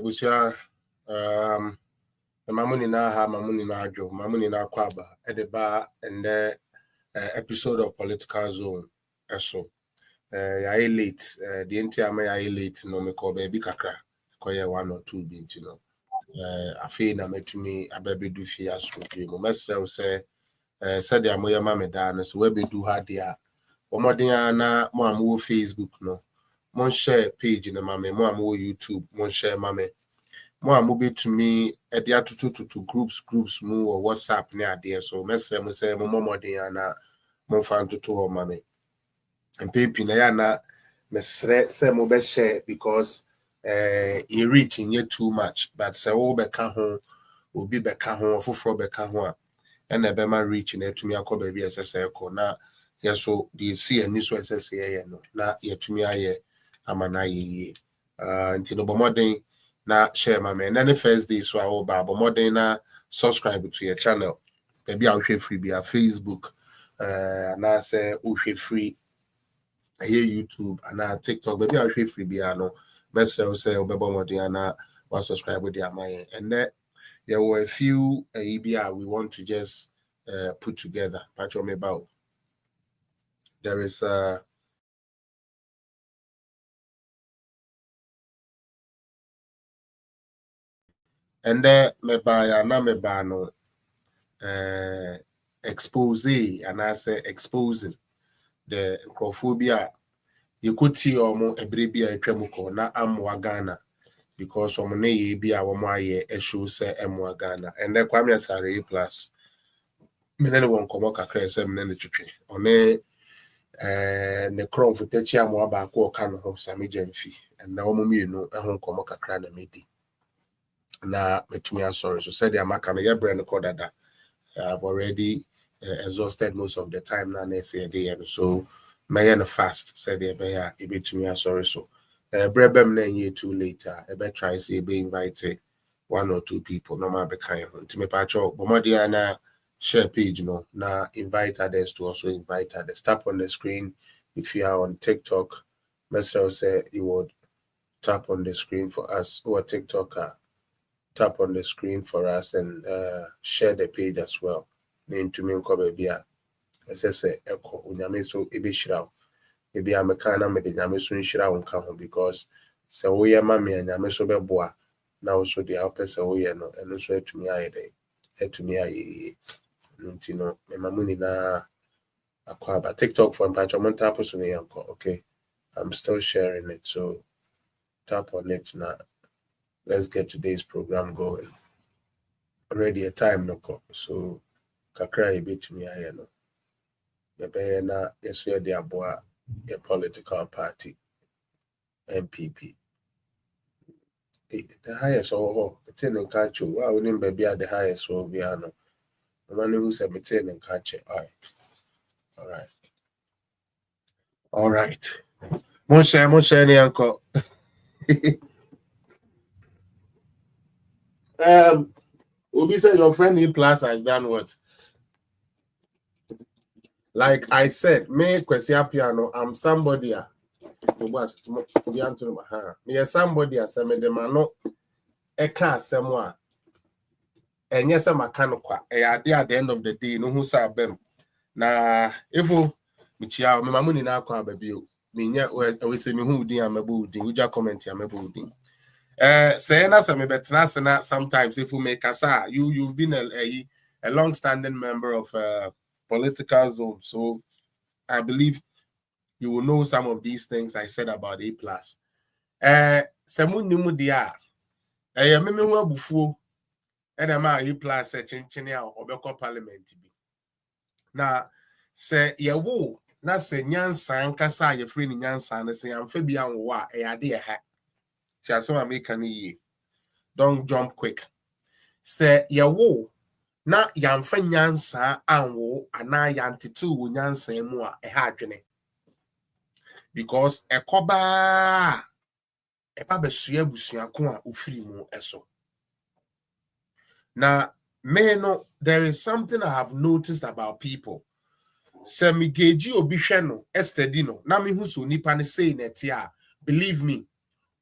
Ebusia mamuni na ha mamuni na adwo mamuni na kwaba edeba and the episode of Political Zone eso ya late the entire ma ya late no me call baby kakra koye 1 or 2 bint you know afi na metumi abebedu fi asodwe mo mesrew say said ya moya ma me da no so we bedu ha dia omoden na mo am wo Facebook no mon share page na mame mo am wo YouTube mon share mame mo am betumi e dia tutu groups mu or WhatsApp ne ade so mesre mo say mo moden na mo fan tutu ho mame empepi na ya na mesre say mo be share because e reaching yet too much but say wo be ka ho obi be ka ho ofoforo be ka ho a and ebe ma reach na etumi akoba bi esese ko na yeso the see and Nsuo esese ye no na yetumi aye amana ye nti no bomoden na share my man any first day so I ba bomoden na subscribe to your channel maybe I will free be a Facebook na say we free here YouTube and TikTok maybe I will free be no message say obebomoden na wa subscribe with their my and there were a few EBR we want to just put together. There is and there mebano expose and I say exposing the microphobia. You could see almost a bribia tremuko na amwagana because from ne be our moye a show say amwagana and then Kwame Asare APLUS. Mene won komo kakra se mene ne twetwe one ne krom fotachi amwa ba ko ka no ho same jamfi and na omo mienu ehon komo kakra na medi na metumi asori so said amaka no ye brand ko dada I've already exhausted most of the time na na say dey and so may no fast said e be ya e betumi asori so brebem na nye too later e be try say e be invite 1 or 2 people no ma be kan ho ntime pa cho bomodia na share page no now invite others to also invite others. Tap on the screen if you are on TikTok. Mr. say you would tap on the screen for us or TikToker. Tap on the screen for us and share the page as well. Name to me baby. As I say echo unyame so ebe shiraw. Maybe I'm a kind of the nyame so shiraw unka because so we are mammy and nyame so beboa. Now so the help us away no and also to me aye day. To me aye. No, mamuni na akwaba TikTok for Patreon tap okay. I'm still sharing it, so tap on it now. Let's get today's program going. Already a time no call, so kakra a bit to me I know. The na yes we are the aboa a political party MPP. The highest it's in country. Wow, we name baby at the highest so we are no. The man who's a meeting and catch it. All right. Mon cher, ni uncle. Obi said your friend APLUS has done what? Like I said, me question piano. I'm somebody. Me somebody as me the man eka asemo enye se maka no kwa at the end of the day no who say bem na ifo michia me mamuni na akwa babio me nya we say me hu din amabu din uja comment amabu din say na say me betna say na sometimes if you make asa you've been a long-standing member of Political Zone, so I believe you will know some of these things I said about APLUS. Semu nimu dia me hu abufuo and am APLUS chinchini a obekọ parliament bi na se yewo na se nyansa nkasa ye free ni nyansa na se yamfa bi anwo a ade ha ti asema make an yi don't jump quick se yewo na yamfa nyansa anwo ana yantetu wo nyansa mu a ha adwene because ekoba eba besua busuako a ofiri mu eso. Now no, there is something I have noticed about people. Semigeji obisheno estedino na mi hu so nipa ne say netia. Believe me,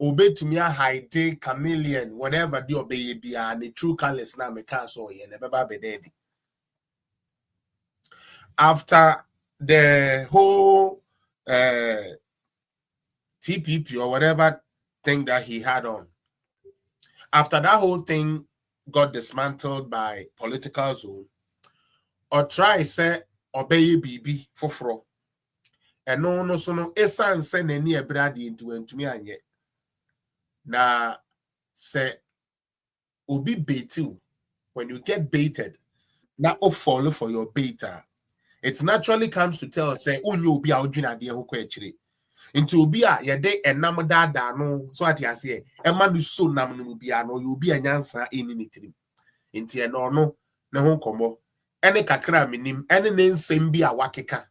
obey to me a hide chameleon, whatever the obey be and the true colors now me can't so ye never be dead. After the whole TPP or whatever thing that he had on, after that whole thing got dismantled by political zone, or try say obey BB for fro. And no so no esan say nani ebrade into ntumi anye. Na say obi bait you. When you get baited, now follow for your baiter. It naturally comes to tell us say only obi a odwina de ho kwa akire. Into obi a ye de enam dada no so ati ase e ma no so nam no bi a no you obi anyansa eni nitirim. Into e no no ne ho komo. Ene kakra minim ene ne nsem bi a wakeka.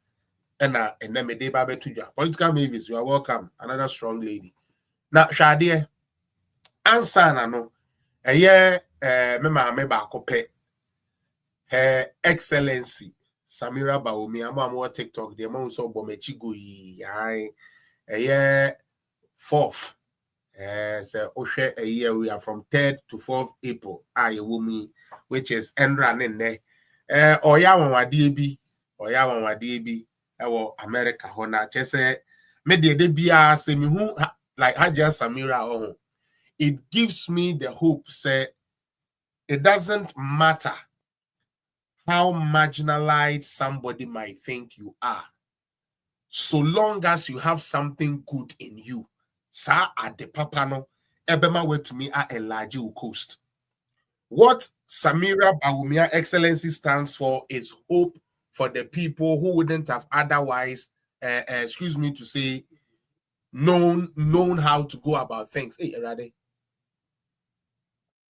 And then me de ba betuja. Political Mavis, you are welcome. Another strong lady. Now, Shadie, answer na no. Me ba kope. Her Excellency Samira Baomi. I'm TikTok. The amount so bomechigo yi. Fourth. So Oshe a year we are from 3rd to 4th April. Wumi, which is Endra Nene. Oya wadi bi. Ewo America hona chese me de bia se me hu like Haja Samira oh, it gives me the hope say it doesn't matter how marginalized somebody might think you are, so long as you have something good in you. Sa at the papa no ebema we to me a enlarge coast. What Samira Baumia Excellency stands for is hope for the people who wouldn't have otherwise, excuse me to say, known how to go about things. Hey, Rade.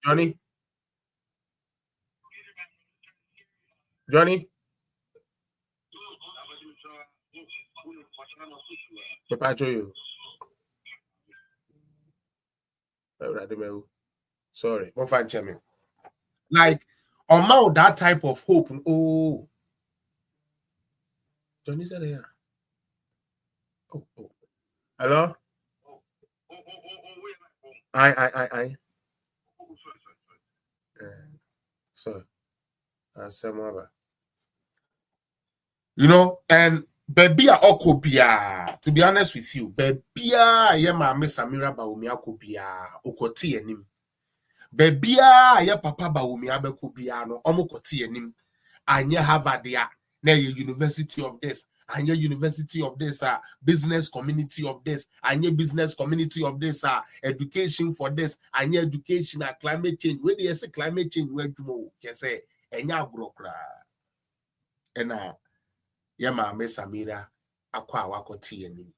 Johnny? Papacho, sorry, like, amount that type of hope. Oh, Johnny said, yeah. Oh. Hello? I. So, you know, and baby okobia, to be honest with you, baby ya mama Samira Baomi akobia okoti enim. Baby ya papa Baomi abekobia no omokoti enim. Anya Harvard ya na university of this, anya university of this, business community of this, anya business community of this, education for this, anya education climate change. Where they say climate change, where you say enya agrokra. And Yama me Samira akwa wakoti enim.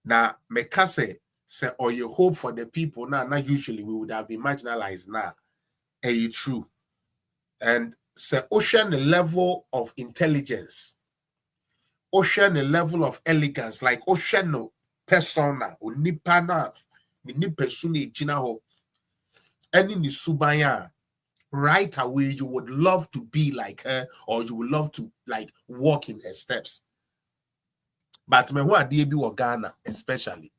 Now meka say or you hope for the people now usually we would have been marginalized now. True. And say ocean the level of intelligence, ocean the level of elegance, like ocean no persona or nipana ni persuni jina ho any ni subaya. Right away, you would love to be like her, or you would love to like walk in her steps. But me who are DB or Ghana, especially,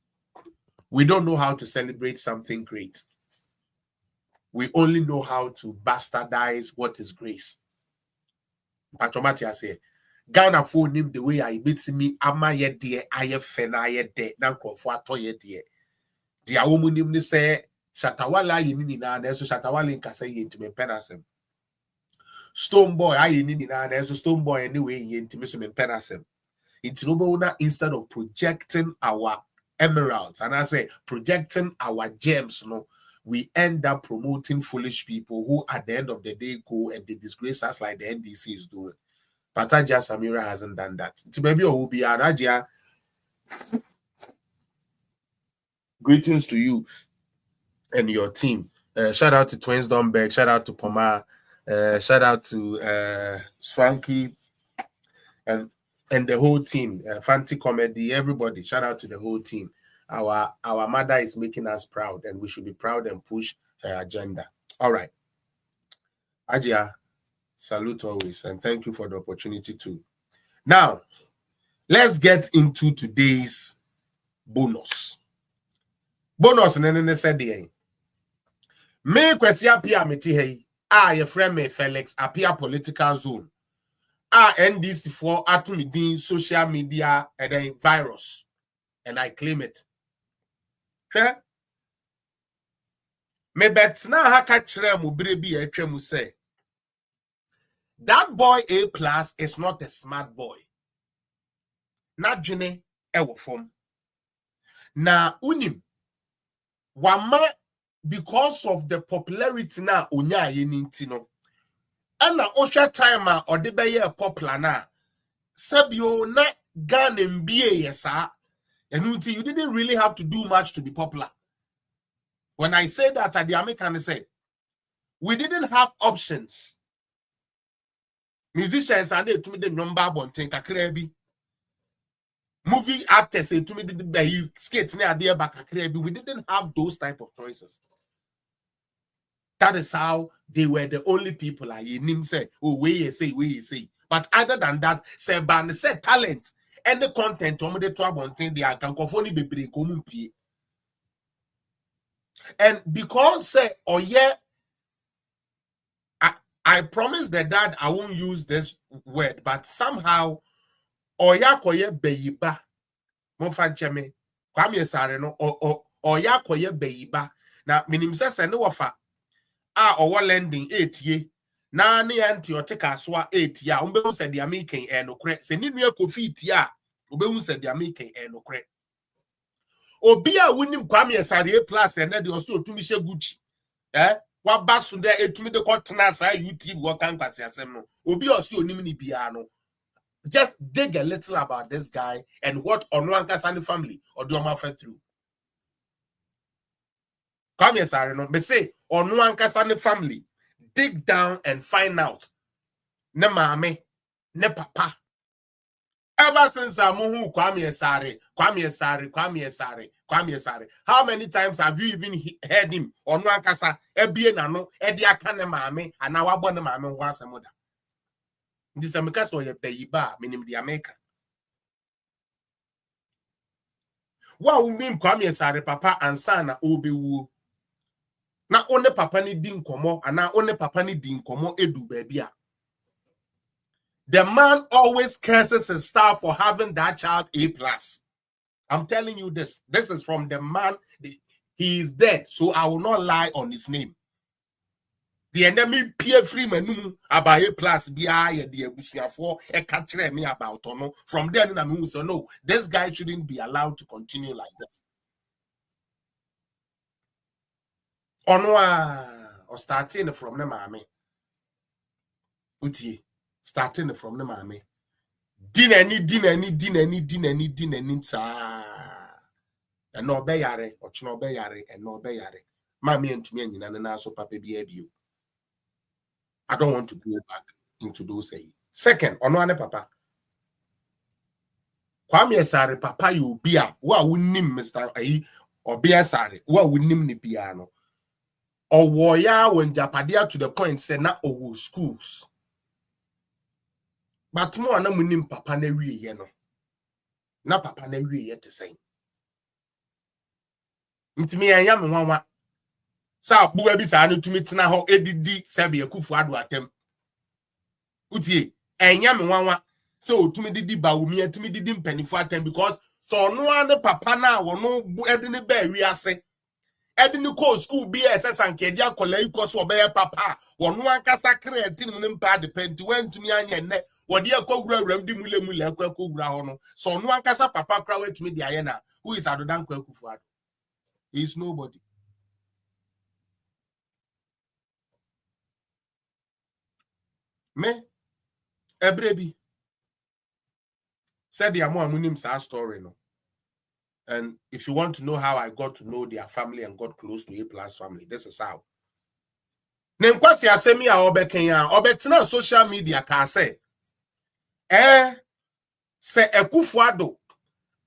we don't know how to celebrate something great. We only know how to bastardize what is grace. Patomatia say, Ghana phone him the way I beats me, ama ye dear, I have fena ye de, nanko for a toye dear. The woman him say, Shatawala yini na neso Shatawala in Kasa yin to me penasem. Stone boy, I in na so stone boy anyway yin to me some penasem. It's instead of projecting our emeralds, and I say projecting our gems, we end up promoting foolish people who at the end of the day go and they disgrace us like the NDC is doing. Pataja Samira hasn't done that. To maybe will be Araja. Greetings to you and your team. Shout out to Twins Domberg, shout out to Poma, shout out to Swanky and the whole team, Fancy Comedy, everybody. Shout out to the whole team. Our mother is making us proud, and we should be proud and push her agenda. All right. Ajia, salute always, and thank you for the opportunity too. Now, let's get into today's bonus. bonus ne said the me kwesi apia meti hey your friend me Felix appear political zone NDC for atumidin social media and then virus and I claim it. Me betna haka kire mu brebi etwa mu say that boy A+ is not a smart boy. Na dwene ewo fom. Na unim wama because of the popularity na onya ye ninti no. Ana osha time a ode beye popular na sabio na Ghana mbie yesa. And you didn't really have to do much to be popular. When I say that, the American say, we didn't have options. Musicians are there to me the number one thing. Movie actors say to me the skates near there back. We didn't have those type of choices. That is how they were the only people. I say, oh, where you say. But other than that, say ban say talent and the content. The trouble thing they are can be common. And because say, oh yeah, I promise the dad I won't use this word, but somehow oya koye beyiba monfa cheme Kwame Asare no oya koye beyiba na minim se ne wofa owo lending 8 ye na ne anti otika so 8 ya umbehu se dia making enokre se ni nua kofi ti a obehu se dia making enokre obi a wunim Kwame Asare APLUS ene de oso otumi hye Gucci what basu there etumi de kotena sa YouTube wo kan kwase asem no obi osi onim ni bia no just dig a little about this guy and what Onwankasa family or do fed through. Come here, sorry, no. Me say Onwankasa family dig down and find out ne mame ne papa. Ever since Amuhu Kwame Asare. How many times have you even heard him? Onwankasa ebie na no edi aka ne mame ana wabo ne mame ho asemoda. This America so ye beyiba minim di America. Wa umim Kwame Asare papa ansa na obewu. Na one papa ni di nkomo ana one papa ni di nkomo edu baby a. The man always curses his staff for having that child A+. I'm telling you this. This is from the man. He is dead, so I will not lie on his name. The enemy peer free menu about A+ BI the Ebusiafo catch me about no. From there, I say no, this guy shouldn't be allowed to continue like this. Or starting from the mame. Uti starting from the mame. Din any sa. And no beyare or chno beyare and no beyare. Mammy and to me and so papa be. I don't want to go back into those. Second, on papa. Kwame Asare papa you be a wa wunim Mr. Ayi or be Asare wa wunim ni piano. Or warrior when Japadia to the point say na owo schools. But more na munim papa na wie ye no. Na papa na wie ye te say. Ntimi anya me wanwa. Sa buwa bi sa no tumi tena ho edidi sebe yakufu ado atem. Utie enya me wanwa se otumi didi ba wo mi atumi didi mpanifo atem because so no ane papa na wo no edini ba wi ase. Edini ko school bi esesanke dia akola iko so obeye papa wo no ankasa create ni mpa depend wentumi anya ne wo dia akowuram di mule akowura ho no so no ankasa papa kra wetumi dia ye na who is adodan kwakufu ado. He is nobody. Me ebrebi said the amunim sa story no. And if you want to know how I got to know their family and got close to A+ family, this is how. Nenkwasi asemi a obekenya obetena social media ka say se Ekufuado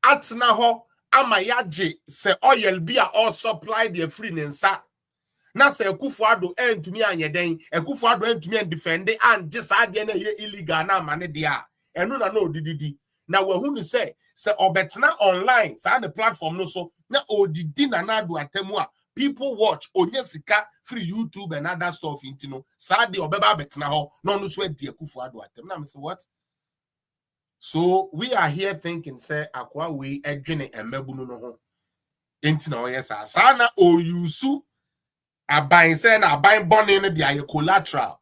atna ho ama yaje se oil bi a all supply the free nensa na se Ekufuado entumi anyeden Ekufuado entumi and defend and just ade na ye illegal na amane de a enu na no dididi na wahu ni se obetena online sa the platform no so na odidi na na do atemu a people watch onye sika free YouTube and other stuff into no sade obeba betena ho no no so adi akufo ado atem na me say what. So we are here thinking say akwa we edwene embabunu no ho enti na oyesa sa na oyusu aban say na aban bone no dia collateral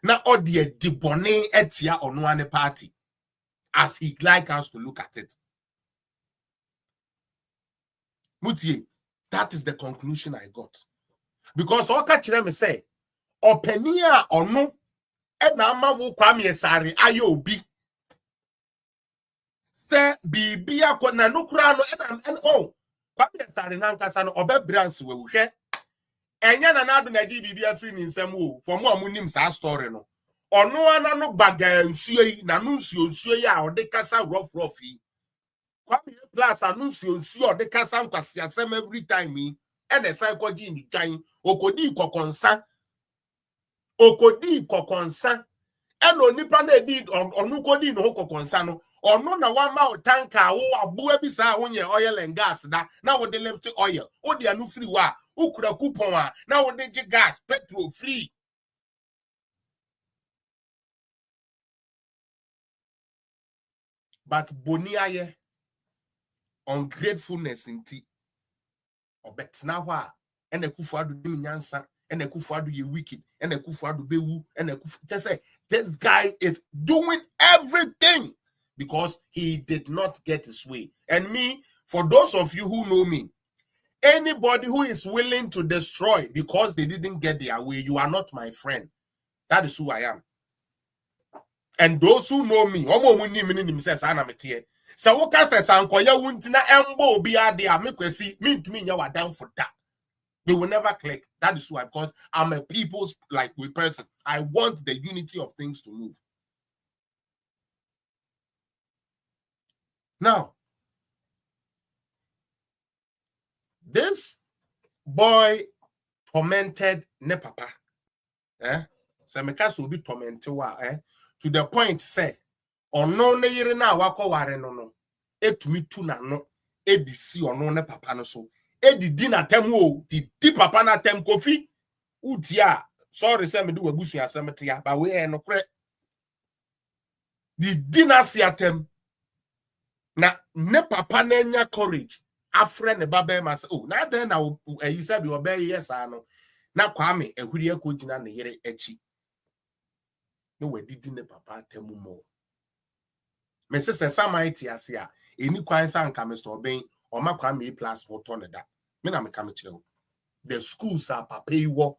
na odie di bone etia ono ane party as he like us to look at it. Mutie, that is the conclusion I got. Because all kachire me say, openia ono e na ama wo Kwame Asare ayo obi. Se bibia ko na nokura no e oh Kwame Asare na nkasa no obebranse we hwe. Enya na nadu na gi bibia free ni nsem wo for mo amunim sa story no. Ono ana no gbaga nsuo yi na no nsuo yi a ode kasa rough yi. Kwame APLUS Nsuo de kasa nkwasi asem every time yi and a psychology ni twan okodi kokonsa and onipa na edi onu kodi no kokonsa no ono na wa ma tanka wo abu abisa wonye oil and gas da na wo de left oil wo de anu free wa ukura coupon a na wo de gas petrol free. But boniaye ungratefulness inti obetna ho a ene kufuado dim nyansa ene kufuado ye wicked ene kufuado bewu ene just say this guy is doing everything because he did not get his way. And me, for those of you who know me, anybody who is willing to destroy because they didn't get their way, you are not my friend. That is who I am. And those who know me, so what can say sankoya wuntina embo obi ade a mekwesi mintumi nya wadan for that. They will never click. That is why, because I'm a people's like we person. I want the unity of things to move. Now, this boy tormented ne papa. Semeka so be tormented to the point say ono ne yire na wako ware no etumi tu na no edisi ono ne papa no so edidi na tem o di papa na tem kofi utia sorry say me do wabusu asem ya ba we no kre di dinasi atem na ne papa na nya courage afre ne baba ma say oh na den na ayi say bi obey yes ano na Kwame ehuri akogina ne yire echi no wadidi ne papa temu mo. Me se samaiti ase a eni kwan sa nka Mr. Oben o ma Kwame APLUS hoto ne da me na me ka me kire wo the schools are papa iwo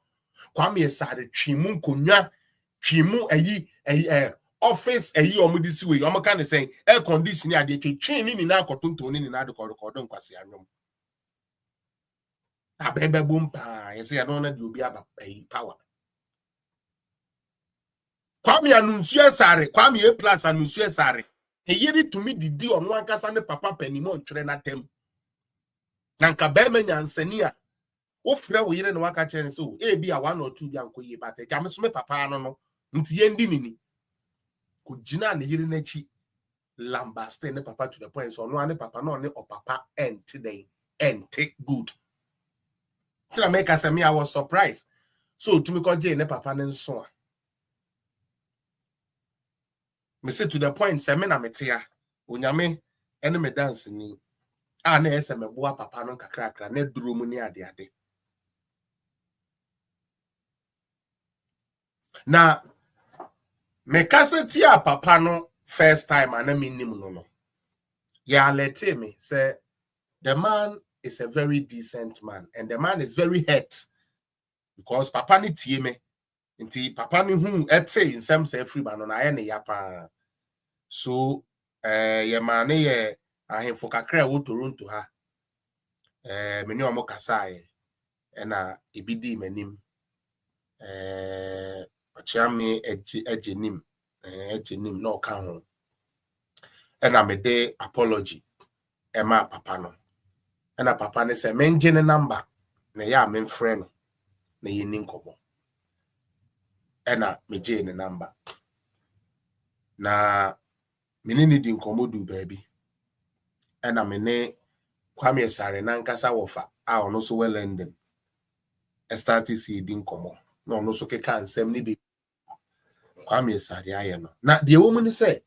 Kwame Asare twimu nkonwa twimu ayi office ayi omudisi we o ka ne say air condition ade twetwe ni na akotonto ni na de kodo nkwase anwom abebe bompa yesi ya no na de obi aba power. Kwame Nsuo Asare Kwame APLUS Nsuo Asare eyiri tumi didi onu ankasa ne papa panimo ntwere na tem nanka be menyansani a wo frɛ wo yire ne waka kyerɛ so e bi a 1 or 2 bi ankoye bata ja me papa no nti yendi nini ko gina ne yire nachi lambaste ne papa to the point so no ane papa no ne o papa ente good tira make us me I was surprised so to me ko je ne papa ne nso a me say to the point say me na metia onyame ene me dance ni a na ese me boa papa no kakra na duro mu ni ade na me kaseti a papa no first time and minim no yeah let me say the man is a very decent man and the man is very hurt because papa ni tie me nti papa ni hu ete nsem say free ba no na ye ne ya pa so ye man ye ahemfo kakra wo Toronto ha me ni omo kasa ye na ebidi manim achiame ejenim no ka ho na me de apology ema papa no na papa ne se menje ne number na ya me frɛ no na yeni nkobo na meje ne number na me ni di nkomo du baabi na me ne Kwame Asare nankasa wofa a ono so well ending started seeding komo na ono so keka ansem ni bi Kwame Asare aye no na de wo mu ni say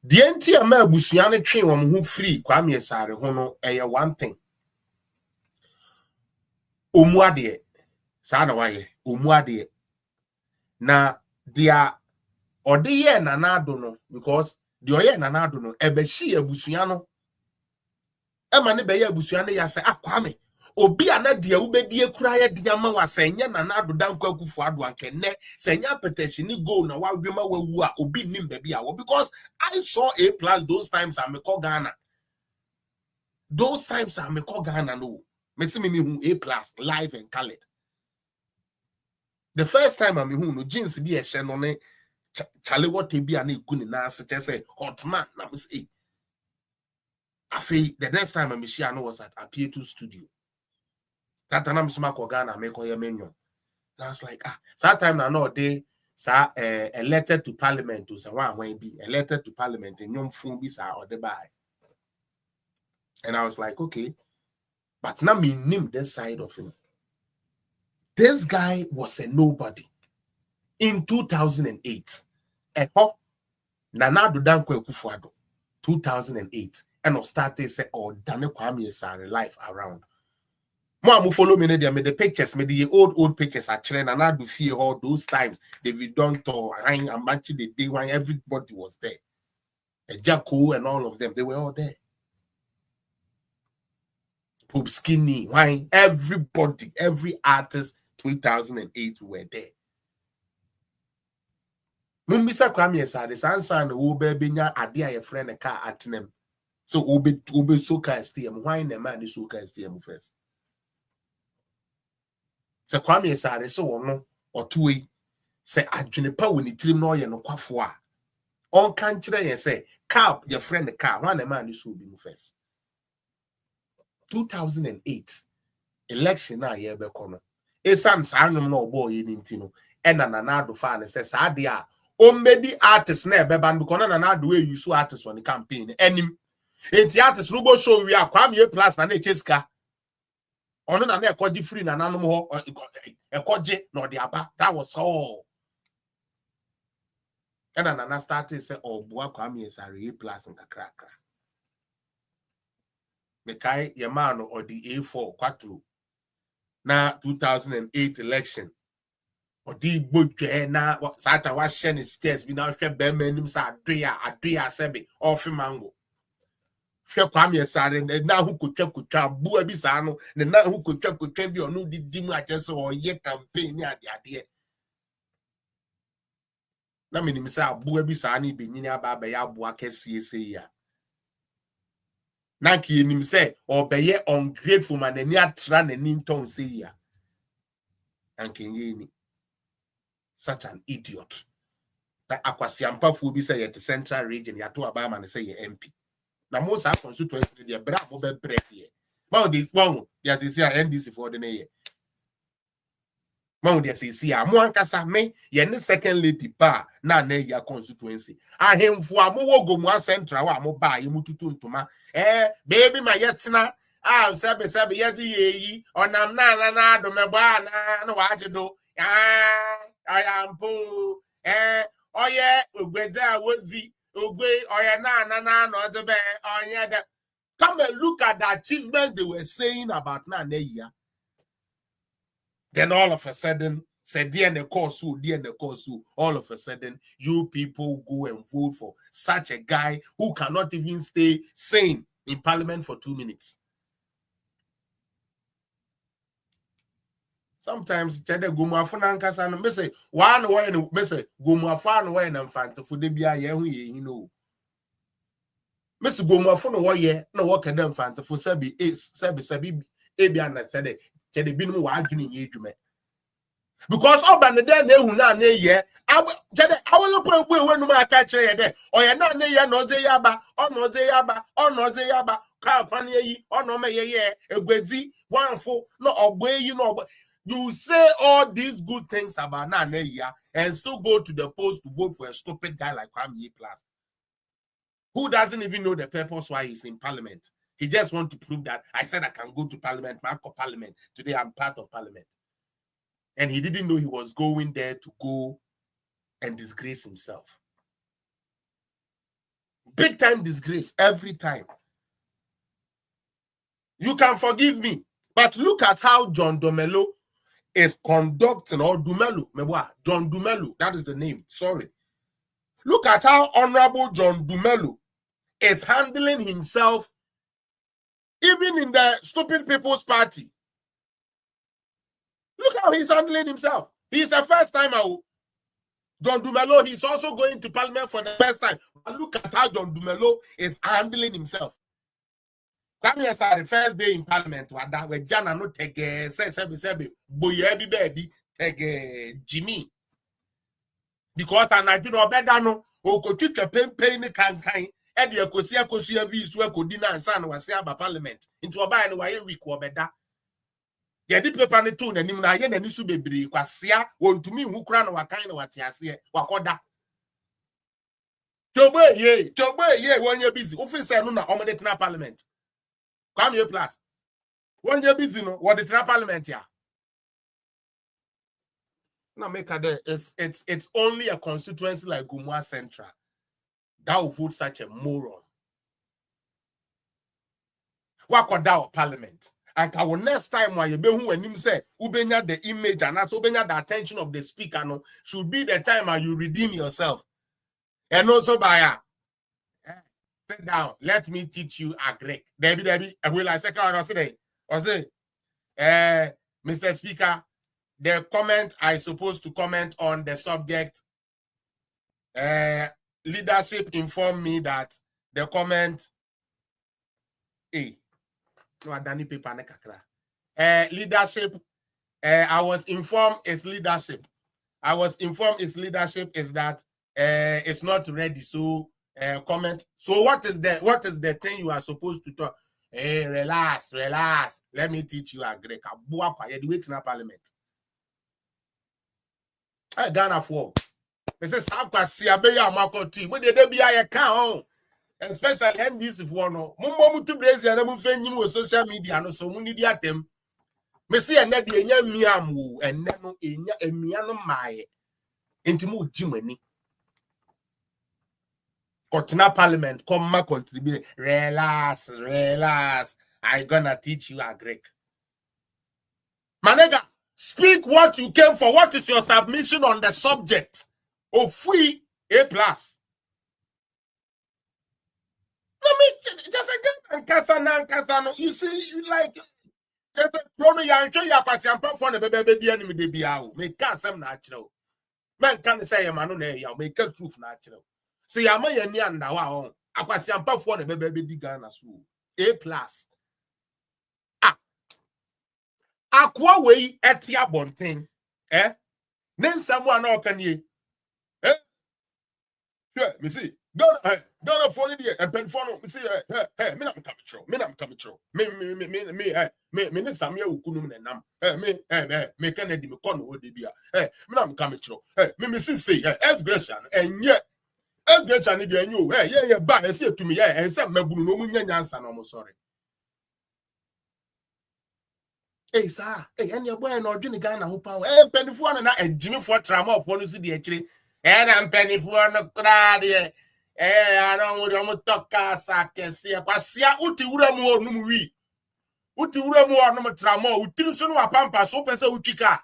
de enti ama abusua ne twen wo ho free Kwame Asare ho no eye one thing omuade sa na waye omuade na dia ode ye nanado no because de oye nanado no ebeshi abusua no ema ne be ye abusua ne ya say Kwame obi ana dia ubedie kura ye dia ma wasenya nanado danko akufo ado ankene senya petition ni go na wadwema wawu a obi nim be bia because I saw APLUS those times I me call Ghana no me see me hu APLUS live and colored. The first time I me hu no jeans bi e hye no ne chale what bi ana ikuni na se say hot man na me say afi the next time I me share no was at APLUS studio. That time I'm smart Ghana make your menu. I was like, that time I know they elected to Parliament to say one way be elected to Parliament and young phone be or the buy. And I was like, okay, but now me name this side of him. This guy was a nobody in 2008. Nana Dudanko Ekufuado 2008 and I started say Dane Kwame Asare life around. More follow me there, me the pictures, me the old pictures are trend and I do feel all those times they done to and matching the day when everybody was there. A Jacko and all of them, they were all there. Pope Skinny, wine, everybody, every artist 2008 were there. Mumbisa Kwame Asare, Sansan, Ube Binya, Adia, your friend, a car at them. So Ube Soka STM, wine the man is Soka STM first. Se Kwame Asare so ono otuwe se adwene when it trim no ye no kwafo a on kan kire ye say cap your friend the car one man is so be first 2008 election na ye be kono esam sa anum na obo ye ni ntino e na Nanado fa ne say sa de a o medi artist na e be ban because na Nanado we use artist on the campaign enim enti artist no go show we a Kwame APLUS na cheska ono na ekodi free na nanom ho ekoje na odi aba. That was all. And Nana started say bua Kwame Asare APLUS nkakrakra mekai ye man no odi A4 4 na 2008 election odi gbodwe na sata wa share ne stairs bi na hwe be manim sa adoya sebe off mango hwe Kwame Asare na hu kotwa bua bi sa no ne na hu kotwa bi onu didi mu akese o ye campaign ni ade na menim sa abua bi sa na benyini aba ya abua kese ese ya na ki enim se obeye ungrateful man ani atra na ni nton se ya ankenye ni such an idiot that akwasiampafo bi say yet central region ya to aba man say ye MP na mo sa constituency dey bra mo be break here ma this one ya say NDC for the year ma dey say mo ankasa me ye ne second lady pa na ya constituency ahemfo amowo gomu central wa mo ba ye mututu ntoma baby ma yetina sebe yedi yeyi onam na do me ba na wa ajedo ayampo oye ogweda wozi ogwe oye na no debe onye de. Come and look at the achievements they were saying about year. Then all of a sudden said the course all of a sudden you people go and vote for such a guy who cannot even stay sane in parliament for 2 minutes. Sometimes chede gumuafo na nkasa no say one way no say gumuafo no way na mfante fo de bia ye hu ye hino gumuafo no wo ye na wo kada mfante fo sabi bia na sede chede binum wa adwene ye adwuma because oba ne de na ehu na ye chede awolo pa we no ma ka kire ye de oye na ye na oze yaba ono oze yaba ka kwan ye ono me ye egwezi wanfo no ogbeyi no ogbe. You say all these good things about Naneya and still go to the post to vote for a stupid guy like Kwame APLUS, who doesn't even know the purpose why he's in parliament. He just wants to prove that I said I can go to Parliament, Parliament. Today I'm part of Parliament. And he didn't know he was going there to go and disgrace himself. Big time disgrace every time. You can forgive me, but look at how John Dumelo is conducting, or Dumelo, John Dumelo, that is the name, sorry. Look at how Honorable John Dumelo is handling himself, even in the Stupid People's Party. Look how he's handling himself. He's a first timer. John Dumelo, he's also going to Parliament for the first time. But look at how John Dumelo is handling himself. Kwame Asare, first day in Parliament, where Jana no take boyebi baby take Jimmy. Because I did not better no, o ko twa pempen kan e de akosia vi so akodina ansa na wase aba Parliament. Into oba no waye week wo beda. Ye di paper ne to nanim na ye nani su bebre kwasea wontumi hu kura na wakan na wate ase wakoda. Tobe ye wonye busy. Office no na omede tena Parliament. Kwame APLUS. Wonye busy no wo de tena Parliament ya. Now make there it's only a constituency like Gumua Central that will vote such a moron. Wakoda Parliament. And our next time when you be who and him say ubenya the image and also ubenya the attention of the speaker no should be the time when you redeem yourself. And also by sit down, let me teach you a Greek. Debbie, I will I say Mr. Speaker, the comment I supposed to comment on the subject, leadership informed me that the comment leadership, I was informed its leadership. I was informed its leadership is that it's not ready. So comment. So what is the thing you are supposed to talk? Hey, relax. Let me teach you a Greek. Parliament. Ghana for. They say especially NDC for no. Mumbo to brace and I'm friendly with social media no so many dia them. Me see and that the miamu and no miano my intimu Jimmy. Kotina Parliament come ma contribute. Relax. I gonna teach you a Greek. Manega. Speak what you came for. What is your submission on the subject of free APLUS? No, me just again, you see, like, just you enjoy your passion for the baby enemy de biao. Me can't say natural. Man can't say a man on air, make a truth natural. See, I'm a yan now. A passion for the baby Ghana so APLUS. Akwa way etia bonten nen someone no can ye sure me see don't phone there and pen phone me see me na come true me ne samia ukunu me nam me can di me kono wo de bia me na come true me see say expression enye expression dey enyo ye ba e say to me e say mabunu no mu nyanyansa no mo sorry. Hey, sir. Hey, and your boy no Johnny Ghana who power. Hey, penny for na a Jimmy for trauma of one see the actually. And I'm penny for no crowd here. Hey, I don't want to talk as I can see. Pasia uti uramu no wi. Uti uramu no trauma. Uti so no pampa so pesa utika.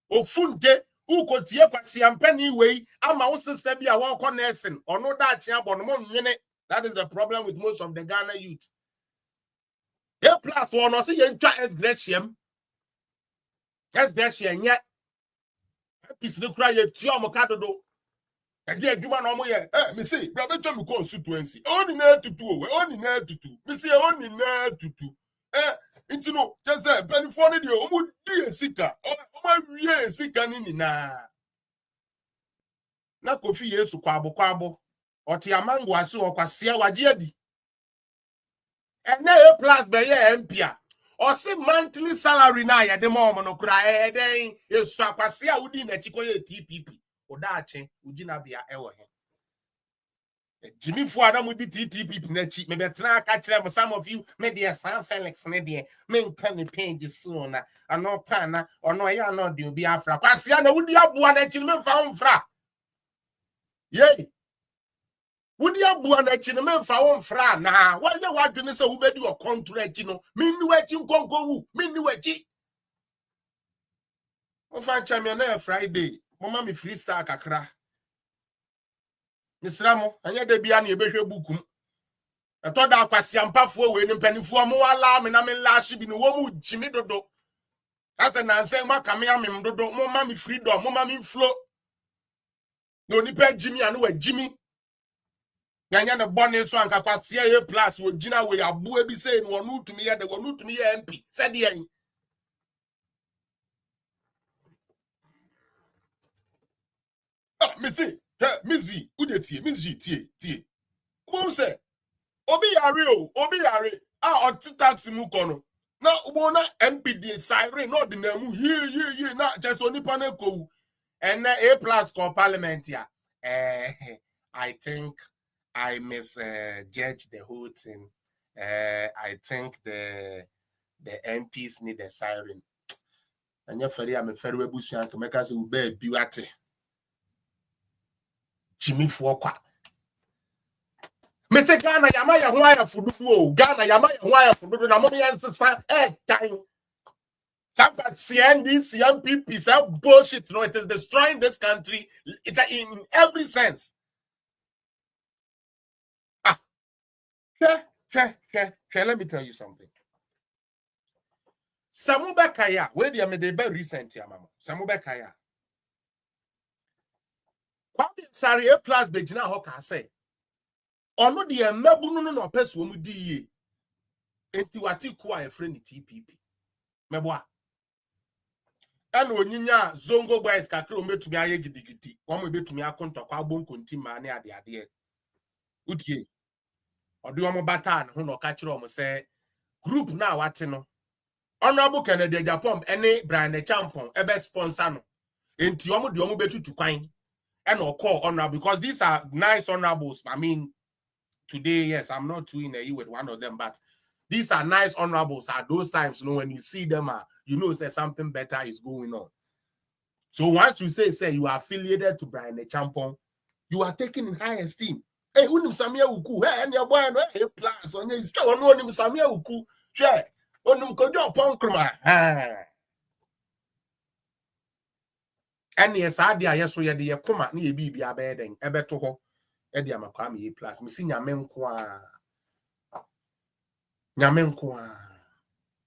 Ofunde ukotie kwasi ampeni way. Ama wo sister bi a won connection. Ono da chia bono nwene. That is the problem with most of the Ghana youth. APLUS one or see you try exgressium yet. Peace no cry yet. Tiamocado do. Again, you man, me see, brother, John constituency. Only near to two, only near to two. Me see, only near to two. It's no, just that, penny for you, almost dear sicker. Oh, my real sicker nina. Na kofi yesu kwabo. Or Tiamango asu or Kwasia wajedi. And now APLUS be ye MP. Or see monthly salary na ya de mo no kra den esu akwase a wudi na chiko ye TPP. Odache ugina bia ewo he. Jimmy Fuada with the TTP Nechi, maybe catch some of you, maybe a San Felix Nedia, men can the pages soon, and no pana, or no, ya no, do be afra. Pasiana would you have one that you found fra? Yea. Would you have one that you found fra? Now, why you want to say who made you a contract, you know? Mean what you go, mean what you. On find Champion Friday, Mamma me freestyle kakra. Miss Ramo, and yet they be an ebeshe bukum. I thought that Kwasiampa for winning penny for more alarm and I'm in last in the woman Jimmy Dodo. As an answer, my camera, Dodo, more mammy freedom, more mammy flow. No nipa Jimmy and where Jimmy. Yana bonnet swank Kwasia APLUS with Gina way a boy be saying one new to me and they were new to me MP. Said the end. Ah, Missy, Miss V, Udeti, Miss G, T. Who say? Obi Yare, ah, or 2 mukono. Na ubona MPD siren not the name ye na just only paneko and APLUS called Parliamentary. I think I misjudge the whole thing. I think the MPs need a siren. And your ferry, I'm a ferry bushyan to make us obey Buate. Jimmy Fuokwa. Mr. Ghana, Yamaya, why for the Ghana, Yamaya, why for the Namomian time. Somebody CND, CMP, bullshit. No, it is destroying this country in every sense. Let me tell you something. Samuba Kaya, where they made a recent here, Mama. Samuba Kaya. Kwame Asare APLUS Bejina Hoka say. Ono the mebunu no person mu di enti wati ko a friend TPP meboa ana onyinya zongo boys kakra o metumi aye gidigidi wo mo betumi akonto kwa bonkonti ma ne ade utie ode wo mo bata ne ho no ka kire o se group na wate no honorable Kennedy Japan ene Brian Champon ebe sponsor no enti wo mo de wo mo betutu kwan and or call honorable because these are nice honorables. I mean, today, yes, I'm not too in a with one of them, but these are nice honorables at those times, you know, when you see them, you know, say something better is going on. So once you say you are affiliated to Brian Champon, you are taken in high esteem. Hey, unim Samia Uku, hey, and your boy, hey, plus on his show, no, unim Samia Uku, share, unim Kojo Ponkroma. And yes, I dear, yes, we are the Kuma, near BB Abeding, Ebeto, Eddie Kwame APLUS, Missing Yamenqua. Nyamenqua.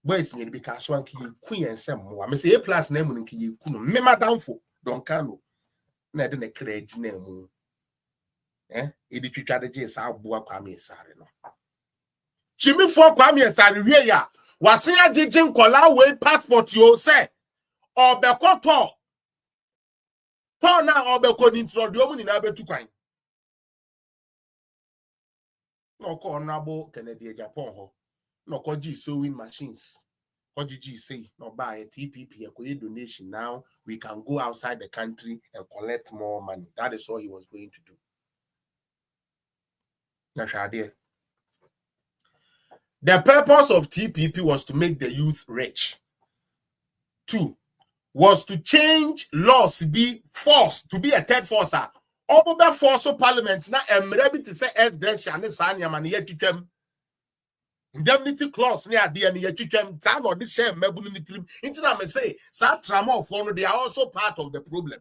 Boys, me because one key queen and some more. I say APLUS name and key kuno. Mema downful, don't cano. Never a courage name. It try to just our boy Kwame Asare no. Jimmy for Kwame Asare, ya. Was here jijin kola way passport you say. Or Bekoto. For now, or Beko introduce in Abe to crime. No call honorable Kennedy Japan ho. No call G sewing machines. What did you say? No buy a TPP, a donation. Now we can go outside the country and collect more money. That is all he was going to do. The purpose of TPP was to make the youth rich. 2 was to change laws to be forced to be a third forcer. Obobe force of parliament na emrebi to say as Gresham and Sanya man yetwem indemnity clause near the and yetwem time or this share mebunitrim into na me say sa trama of one they are also part of the problem.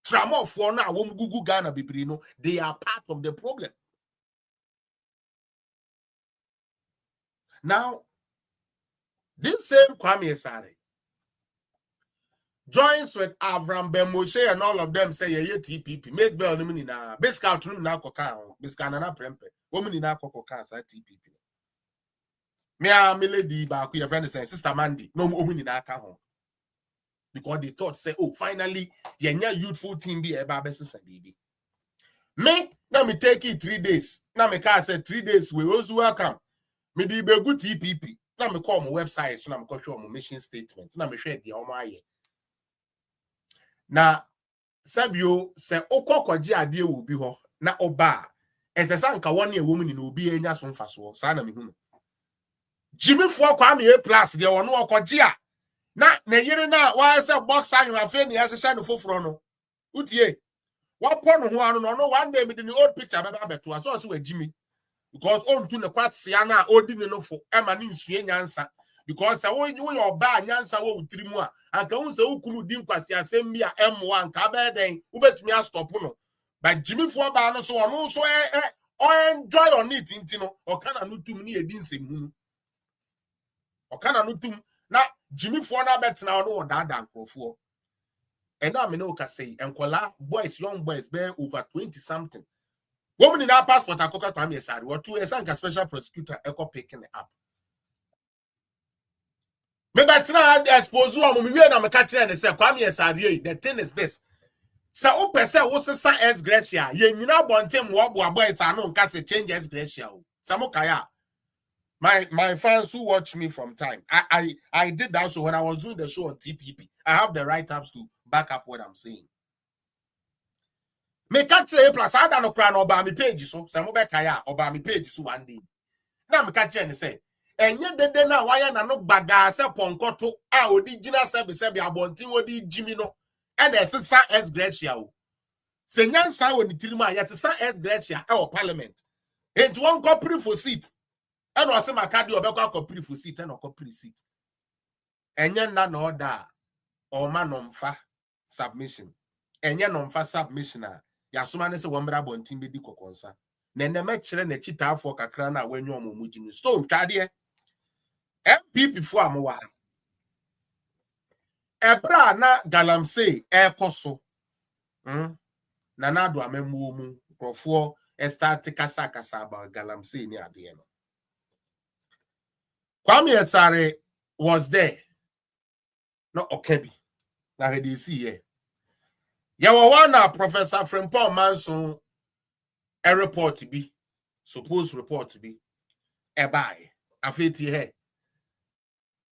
Trama of one na won gugu Ghana bibrino they are part of the problem. Now this same Kwame Asare joins with Avram Ben-Moshe and all of them say ye TPP. Mate bell no mini na Biscout no na koka Biscana na prempe. Woman na koka sa TPP. Me a lady ba ku your friend say Sister Mandy no omuni na aka ho. Because they thought say oh finally yenya youthful team be eba besesa baby. Me na me take it 3 days. Na me ka say 3 days we also welcome. Me di be good TPP. Na me call my website so na me go show my mission statement. Na me share the omo aye. Now, sabio se okokwaji ade wo bi ho na oba esesa nka won e womu ni na obi enya so mfaso sa na mehu no jimifo Kwame APLUS de wono okwaji a na yire na wa se box anyu afi ne yesesa no foforo no utie wa pon ho anu no one day me the old picture baba beto aso so wa jimi because on to ne kwasia na odi ne no fo e ma ne Nsuo nyansa because wo your ba nyansa wo utiri mu a anka hu se ukulu di nkwasia asem bi a emmo anka ba den wo betumi a stop no but jimifo ba no so ono so enjoy on it intino o kana no tum ne edi nsem hu o kana no tum na jimifo na betena ono wo dada nkrofo and now me no ka say enkola boys young boys be over 20 something woman in our passport akoka Kwame Asare or two esanka special prosecutor eko picking it up me betina expose wo me we na me ka kire ne say Kwame Asare the thing is this sa o pese wo sesa S Gracia ye nyina bontem wo boys anu nka say change S Gracia o samokaya my fans who watch me from time I did that show when I was doing the show on TPP. I have the right apps to back up what I'm saying. Me catch APLUS ada no kra no ba me page so se mo be kaya oba me page so one day na me catch and say enye dede na waya na no gbaga se ponkoto a original sebe abontin odi jimi no e na sesa S Gracia o se nyansa woni tirima ya sesa S Gracia e o parliament enti won go pre for seat e no se makade obekwa akopri for seat e no kopri seat enye na na order o ma no mfa submission enye no mfa submission a yasoma ne se wombra bontin bedi kokonsa na ene me kire na chitaafo kakra na wanyu omomugimi stone twade MPP fo amwa ebra na galamsey ekoso na nado amemmo mu krofo start kasa about galamsey ni ade no Kwame Asare was there no okabi na he dey see here Yawana Professor Frimpong Manson a report be supposed report to be a buy afeti he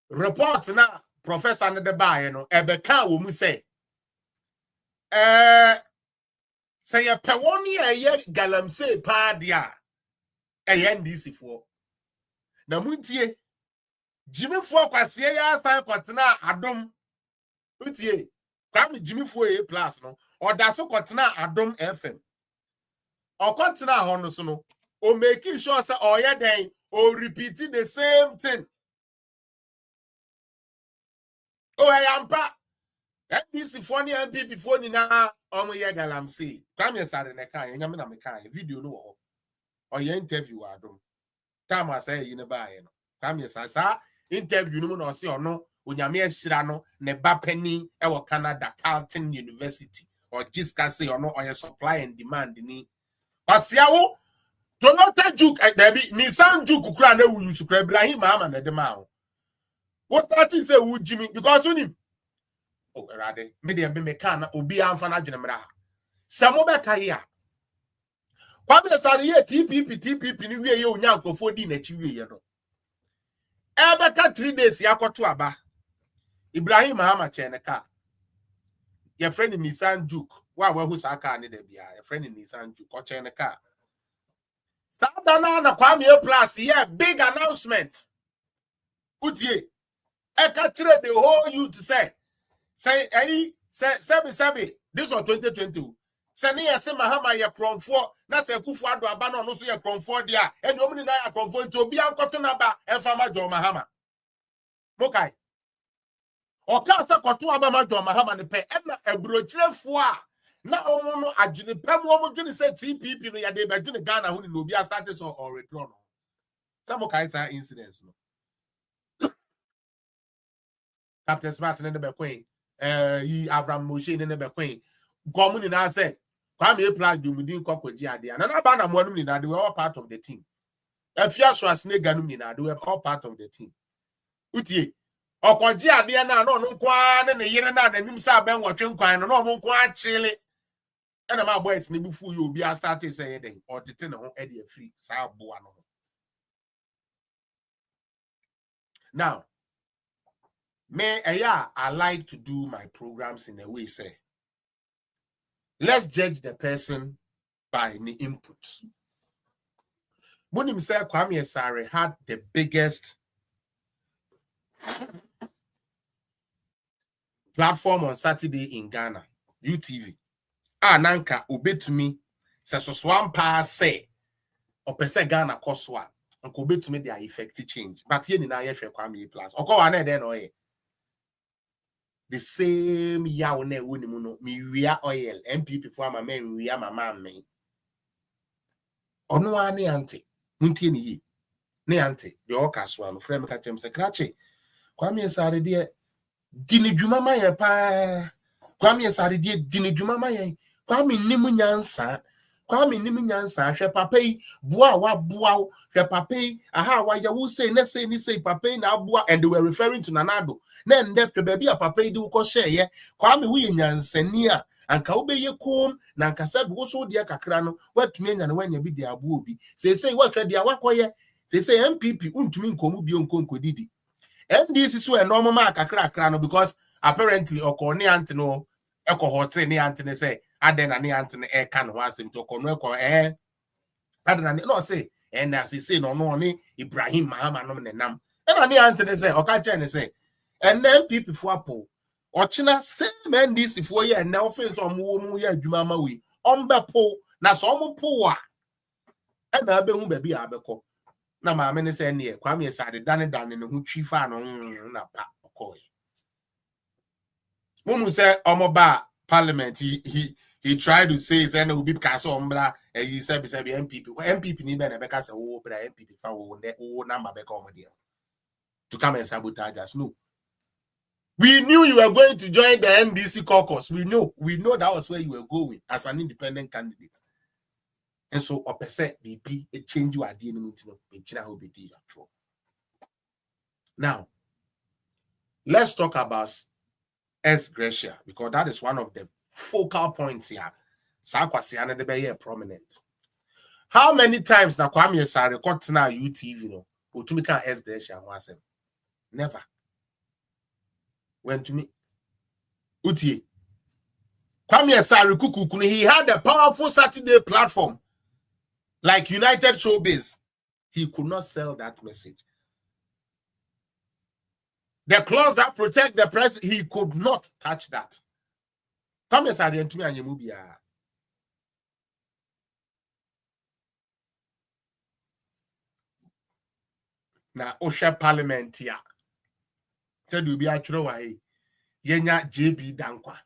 report na professor na the buy no e be kan wo mu say say ye pe woni eye galamsey pa dia eye ndisi fo na muntie jimifo kwase ya san kwatena adom utie Kwame jimifo APLUS no oda so kwatena adom FM Okontena hono so no o making sure say oye den o repeating the same thing. O yampa NBC phone MPP phone na omo ye galamsey Kwame Asare ne kan nyame na me kan video no wo oye interview adom time asay yi ne baaye no Kwame Asare interview no no se ono onyame ahira no ne ba pani e wo Canada Carleton University or jiska say ono oye supply and demand ni Pasiawo Toyota Juke debi Nissan Juke kura na wu use kura Ibrahim Mahama na de ma ho. What starting say wu Jimmy because unim. Oh erade me de be me kan na obi amfa na dwene mra. Samo be kai a. Kwame Asare ye TPP ni wie ye onya nkofo di na chi wie ye no. E be ka 3 days yakoto aba. Ibrahim Mahama che ne ka. Your friend in Nissan Juke wa hu sa ka ne de bia. Your friend in Nissan Juke o che ne ka. Sadana na Kwame APLUS here big announcement. Utie. Eka kire the whole youth say any say this was 2020. Say ne yese Mahama ye kronfo na say Kufu Ado aba no so ye kronfo dia eni omni na ye kronfo nti obi ankoto na ba emfa ma Jo Mahama. Mokai. Oka sa koto aba ma Jo Mahama ne pe na ebrochirefo a na omo no agene pam omo dwene say TPP no ya de ba dwene Ghana hu ni no obi a start so or withdraw no. Some kind of incidents no. Captain Smart in the Bequeen, he Abraham Moshe in the Bequeen. Community now say, Kwame APLUS do within Coco Giadi, and another band of one they were all part of the team. If you are snake ganumina, they were all part of the team. Uti, or Giadi and no quan and a year and a Nimsa Ben watching quine and no quite chilly. And my boys, Nibufu, you'll be a starting saying, or the tenor Eddie free, Sabuano. Now, I like to do my programs in a way, say. let's judge the person by the input. When himself, Kwame Asare had the biggest platform on Saturday in Ghana, UTV. Nanka obetumi se so pass say opese Ghana koswa anka obetumi their effect change. But here ni na ye hwe Kwame APLUS. Okwa na dey no ye. The same yaw na woni mu no me wia oil MPP for ama men wia mama men. Ono ani ante. Muntie ni yi. Ne ante de okaswa no frame ka chem se krache. Kwame Asare de dini dwuma ma ye pa. Kwame Asare de dini dwuma ma ye. Kwame nimu nyansa. Kwame nimu nyansa hwe papa yi boa wa boa hwe papa yi aha wa ya wo say na say ni say papa yi na boa, and they were referring to Nanado na ndef baby a papa yi di wo share ye. Kwame wo nyansani a anka wo be ye kom na anka sabi wo so dia kakra no watumi anya na wanya bi dia boa obi say what hwe dia wakoye say MPP untumi nkomu bi onkonko didi NDC so e normal ma kakra no because apparently okoni ante no eko hote ni ante ne say adena ni ante ne e kan ho asem to kono eko adena ni no say na say no ni Ibrahim Mahama no ne nam na ni ante ne say oka che ne say MPP fo apo ochina say NDC fo ye na office omo mu ye adwuma ma we ombepo na so omo po wa na abehu ba bi abekọ na maame ne say ne Kwame Asare dane ne ho twi fa no na pa okoy Mumu say omoba Parliament he tried to say say no be because ombra he said be MPP ni be na be ka say wo bra MPP fa wo number be ka omode to come and sabotage us. No, we knew you were going to join the NDC caucus. We know that was where you were going as an independent candidate. And so opposite BP a change you are dealing with no. Now let's talk about S. Gracia, because that is one of the focal points here. Sakwasiana de be prominent. How many times na Kwame Asare got na UTV no otumika S. Gracia was him? Never. Went to me. Utie. Kwame Asare kuku, he had a powerful Saturday platform like United Showbiz. He could not sell that message. The clause that protect the press, he could not touch that. Kwame Asare and to me and Yemubia. Na Osha Parliament ya. Said you be actually why yenya JB Dankwa.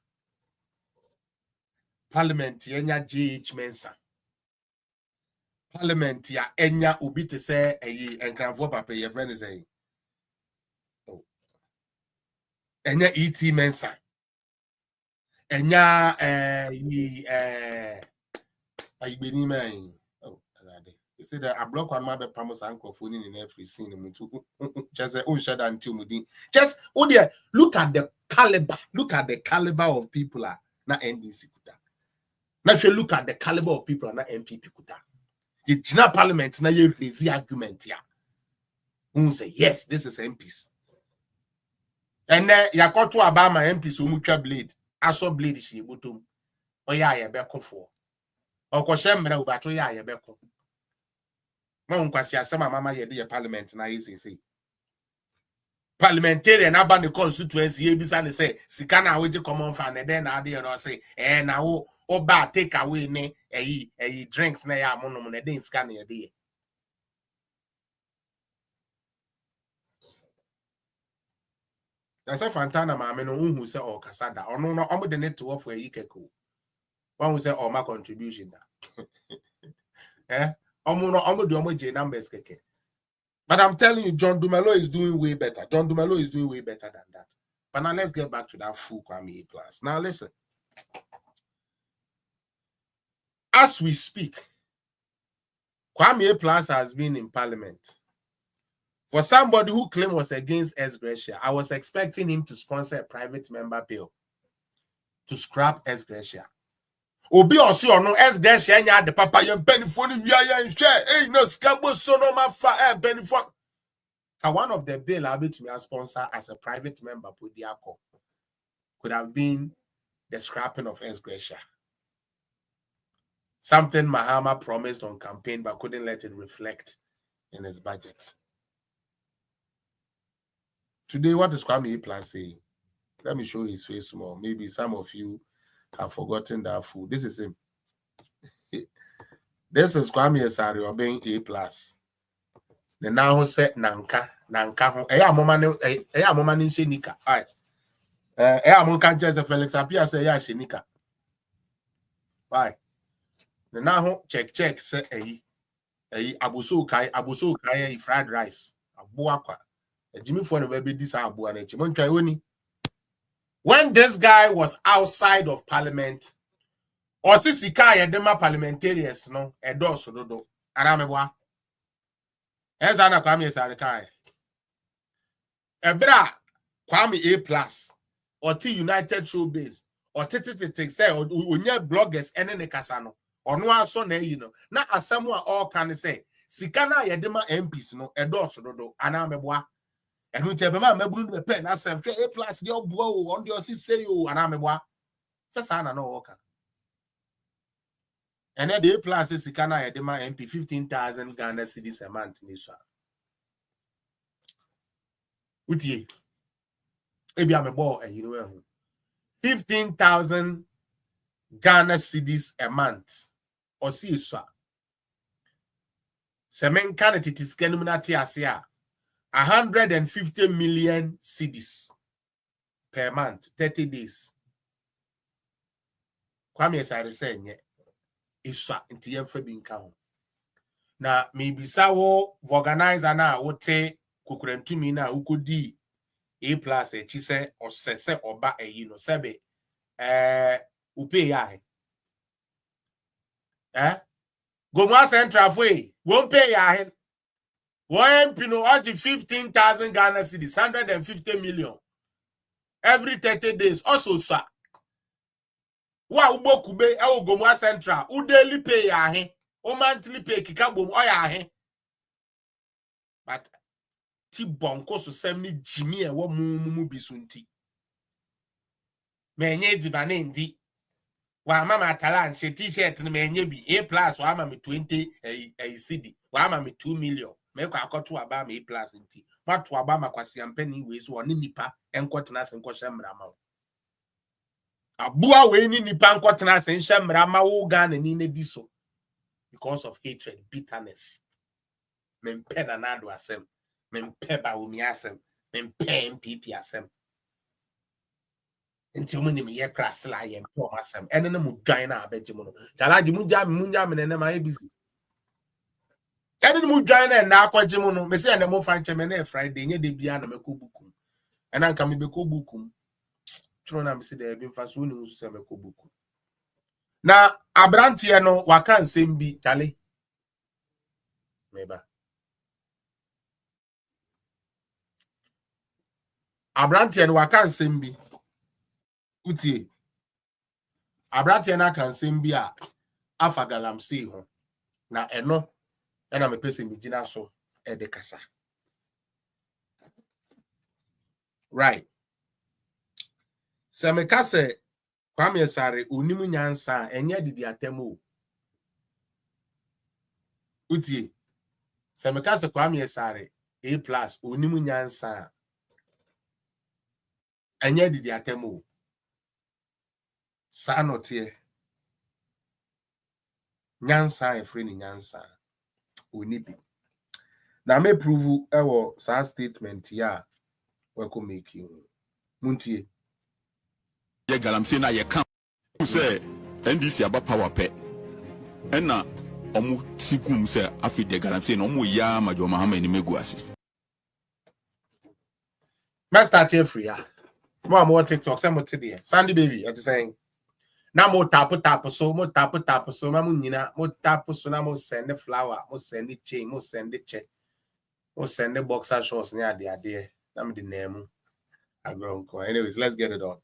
Parliament yenya JH Mensa. Parliament ya enya ubi te say enkranfo papa ye friend say. Oh. Enya ET Mensa. Enya ayigbeni man. Oh, alade. You see that I block on my pamos uncle phone in every scene. Just say, oh, shut down to me. Just, oh, dear, look at the caliber. Look at the caliber of people are not NDC kuta. Now, if you look at the caliber of people are not MPP kuta. The China Parliament now you raise the argument here. Who say yes, this is MPs. And then you got to Obama MPs who mucha blade. I saw blade she bottom. Oh yeah, you better for. Or Koshemra ubato ya you better. Mama ye Parliament na easy say. Parliamentary and about the constituency, you be say, Sikana with the common fan, and then I did not say, now, bad take away ne, drinks na ya mono, and then scan your day. That's a Fantana, mamma, who say, oh, Casada, or no, I'm with the net to offer a yikeko. One who say, oh, my contribution. I'm with the numbers. But I'm telling you, John Dumelo is doing way better. John Dumelo is doing way better than that. But now let's get back to that full Kwame APLUS. Now listen. As we speak, Kwame APLUS has been in Parliament. For somebody who claimed was against S. Gracia, I was expecting him to sponsor a private member bill to scrap S. Gracia. Obi osi ono S. Gracia nya de papa yen benefo ni wia yen hwe no skabo so no ma fa benefo. One of the bill I'll be to me as sponsor as a private member could have been the scrapping of S. Gracia. Something Mahama promised on campaign but couldn't let it reflect in his budget. Today, what is Kwame APLUS saying? Let me show his face more. Maybe some of you have forgotten that fool. This is him. This is Kwame Asare obeying APLUS. The now who said Nanka ho. Eya mama ni shenika. Aye. Eya mon kan just Felix Apia say ya shenika. Why? The now who check say abuso kai fried rice. Abuakwa. Jimmy for the baby this abuana chimon try oni. When this guy was outside of parliament, or sisika yedema parliamentarians no edoso dodo. Aramebwa. Ezana Kwame Asare kai. Ebra Kwame APLUS or T United Showbiz or T say onye bloggers ene ne kasa no. Ono aso na yi no. Na asemu a all can say sika na yedema MPs no edoso dodo. Aramebwa. Enu te be ma mabunu be pen asem hwe APLUS de oboa o on de osi say o aramebwa. Sasa na no worker. And the APLUS is Sikana Edema MP 15,000 Ghana cedis a month. Nisha. Uti. Ebi amebo and you know 15,000 Ghana cedis a month. Or see so. Semen candidate is Kenumati Asia 150 million cedis per month, 30 days. Kwame Asare saying Iswa inti yemfe binka. Na mibisa wo organizer na wote kukurentumi na ukudi APLUS chise osese oba no sebe upe ya Gomwa Central fwe won't pay ya one pino oji 15,000 Ghana cedis 150 million every 30 days also sa wa ubo kube Gomwa Central u daily pay ya o monthly pay kika bom o ya but ti bonko so semni Jimmy wo mumu bisunti menye dibane ndi wa mama talan she t-shirt ni menye bi APLUS wa mama 20 cedi wa mama 2 million me kwa akoto aba ma APLUS nti mato aba makwasi ampani we so oni nipa enkotena se nkwohye mrama abua we ni nipa nkotena se nhye mrama wo Ghana ni na di so because of hatred, bitterness. Mempe na nado asem, mempe ba umi asem, mempe MPP asem. Nti omuni me ye class la ye mpo asem. Ene na mu dwan na abeje mu no. Chalaji mu jam ne ma ebisi. Ene mu dwan na akwaje mu no. Me se ene mo fa nche me na Friday nye de bia na meko bukum. Ena nka me beko bukum. Tro na me se de bi mfa so ni nsu se meko bukum. Na abrantie no waka nsem bi chale meba abrantie no waka nsem bi utie abrantie na aka nsem bi a afa galamsey ho na eno na me pese mi gina so e de kasa right se me kase Kwame Asare onimu nyansa enye didi atemo utie se me kase Kwame Asare APLUS onimu nyansa enye didi atemo sa notie nyansa e free ni nyansa onibi na me prove ewo sa statement ya we ko make you muntie ye galamsey na ye kan say NDC aba power pe ena omu sikum say afi de galamsey na omu ya majo mahama ni megu ase Master Jeffrey ya mo TikTok say mo tede Sandy baby at saying na mo tap so mo tap so ma mo nyina mo tap so na mo send flower mo send chain mo send check mo send boxer shorts ni ade na me the name agronko. Anyways, let's get it on.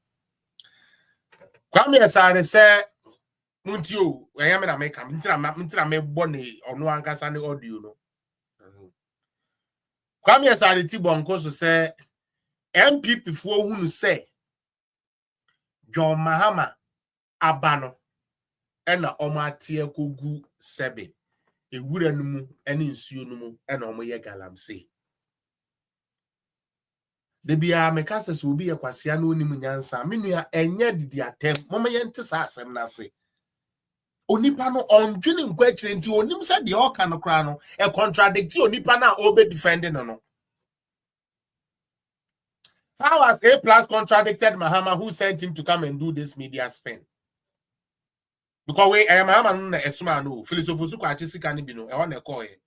Kwame Asare say muntio we me na make am ntira me bone ono ankasa ne audio no. Kwame Asare ti bonko so say MPP fo hunu say John Mahama abano ena omatie kogu sebe ewura numu ene nsuo numu ena omoye galamsey debia mekasa so obi yakwasia na onim nyansa menua enye didi atem mama yente sa asem na se onipa no ondwene nkwa kire nti onim se de oka no kra no e contradict onipa na obe defending no. How has APLUS contradicted Mahama, who sent him to come and do this media spin? Because we Mahama no esuma no philosophy kwa chisika ni bi no e wona call here.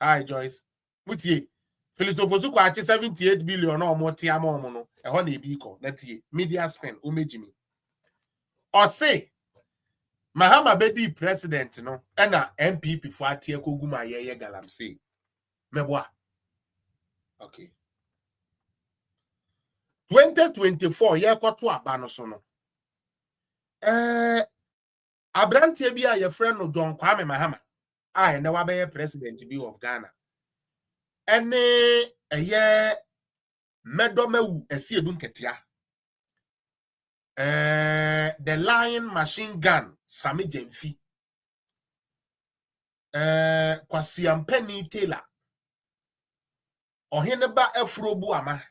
Hi Joyce. Mutie. Philosophy kwa 78 billion no mo tia mo no e ho na e bi ko na tie media spin o mejimi. O say Mahama bedi president no na MPP fo atie koguma ye galamsey. Meboa. Okay. 2024 ye kwato aba no so no. Abrantie bi a ye friend no Don Kwame Mahama. I na wa be president bi of Ghana. Ene eye medomewu esiedu nketia. The Lion Machine Gun Sami Jemfi. Kwasi Ampeni Taylor. Oheneba Efrobu ama.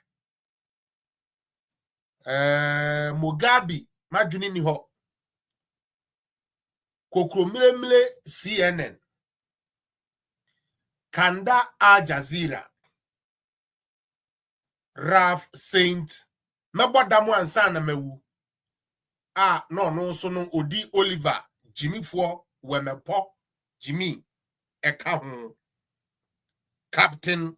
Mugabe madwini ni ho. Kokromlemle CNN. Kanda Al Jazeera. Ralph Saint. Mabadamu ansa na mewu. No so no Odi Oliver. Jimmy Fo Wemepo. Jimmy Eka Captain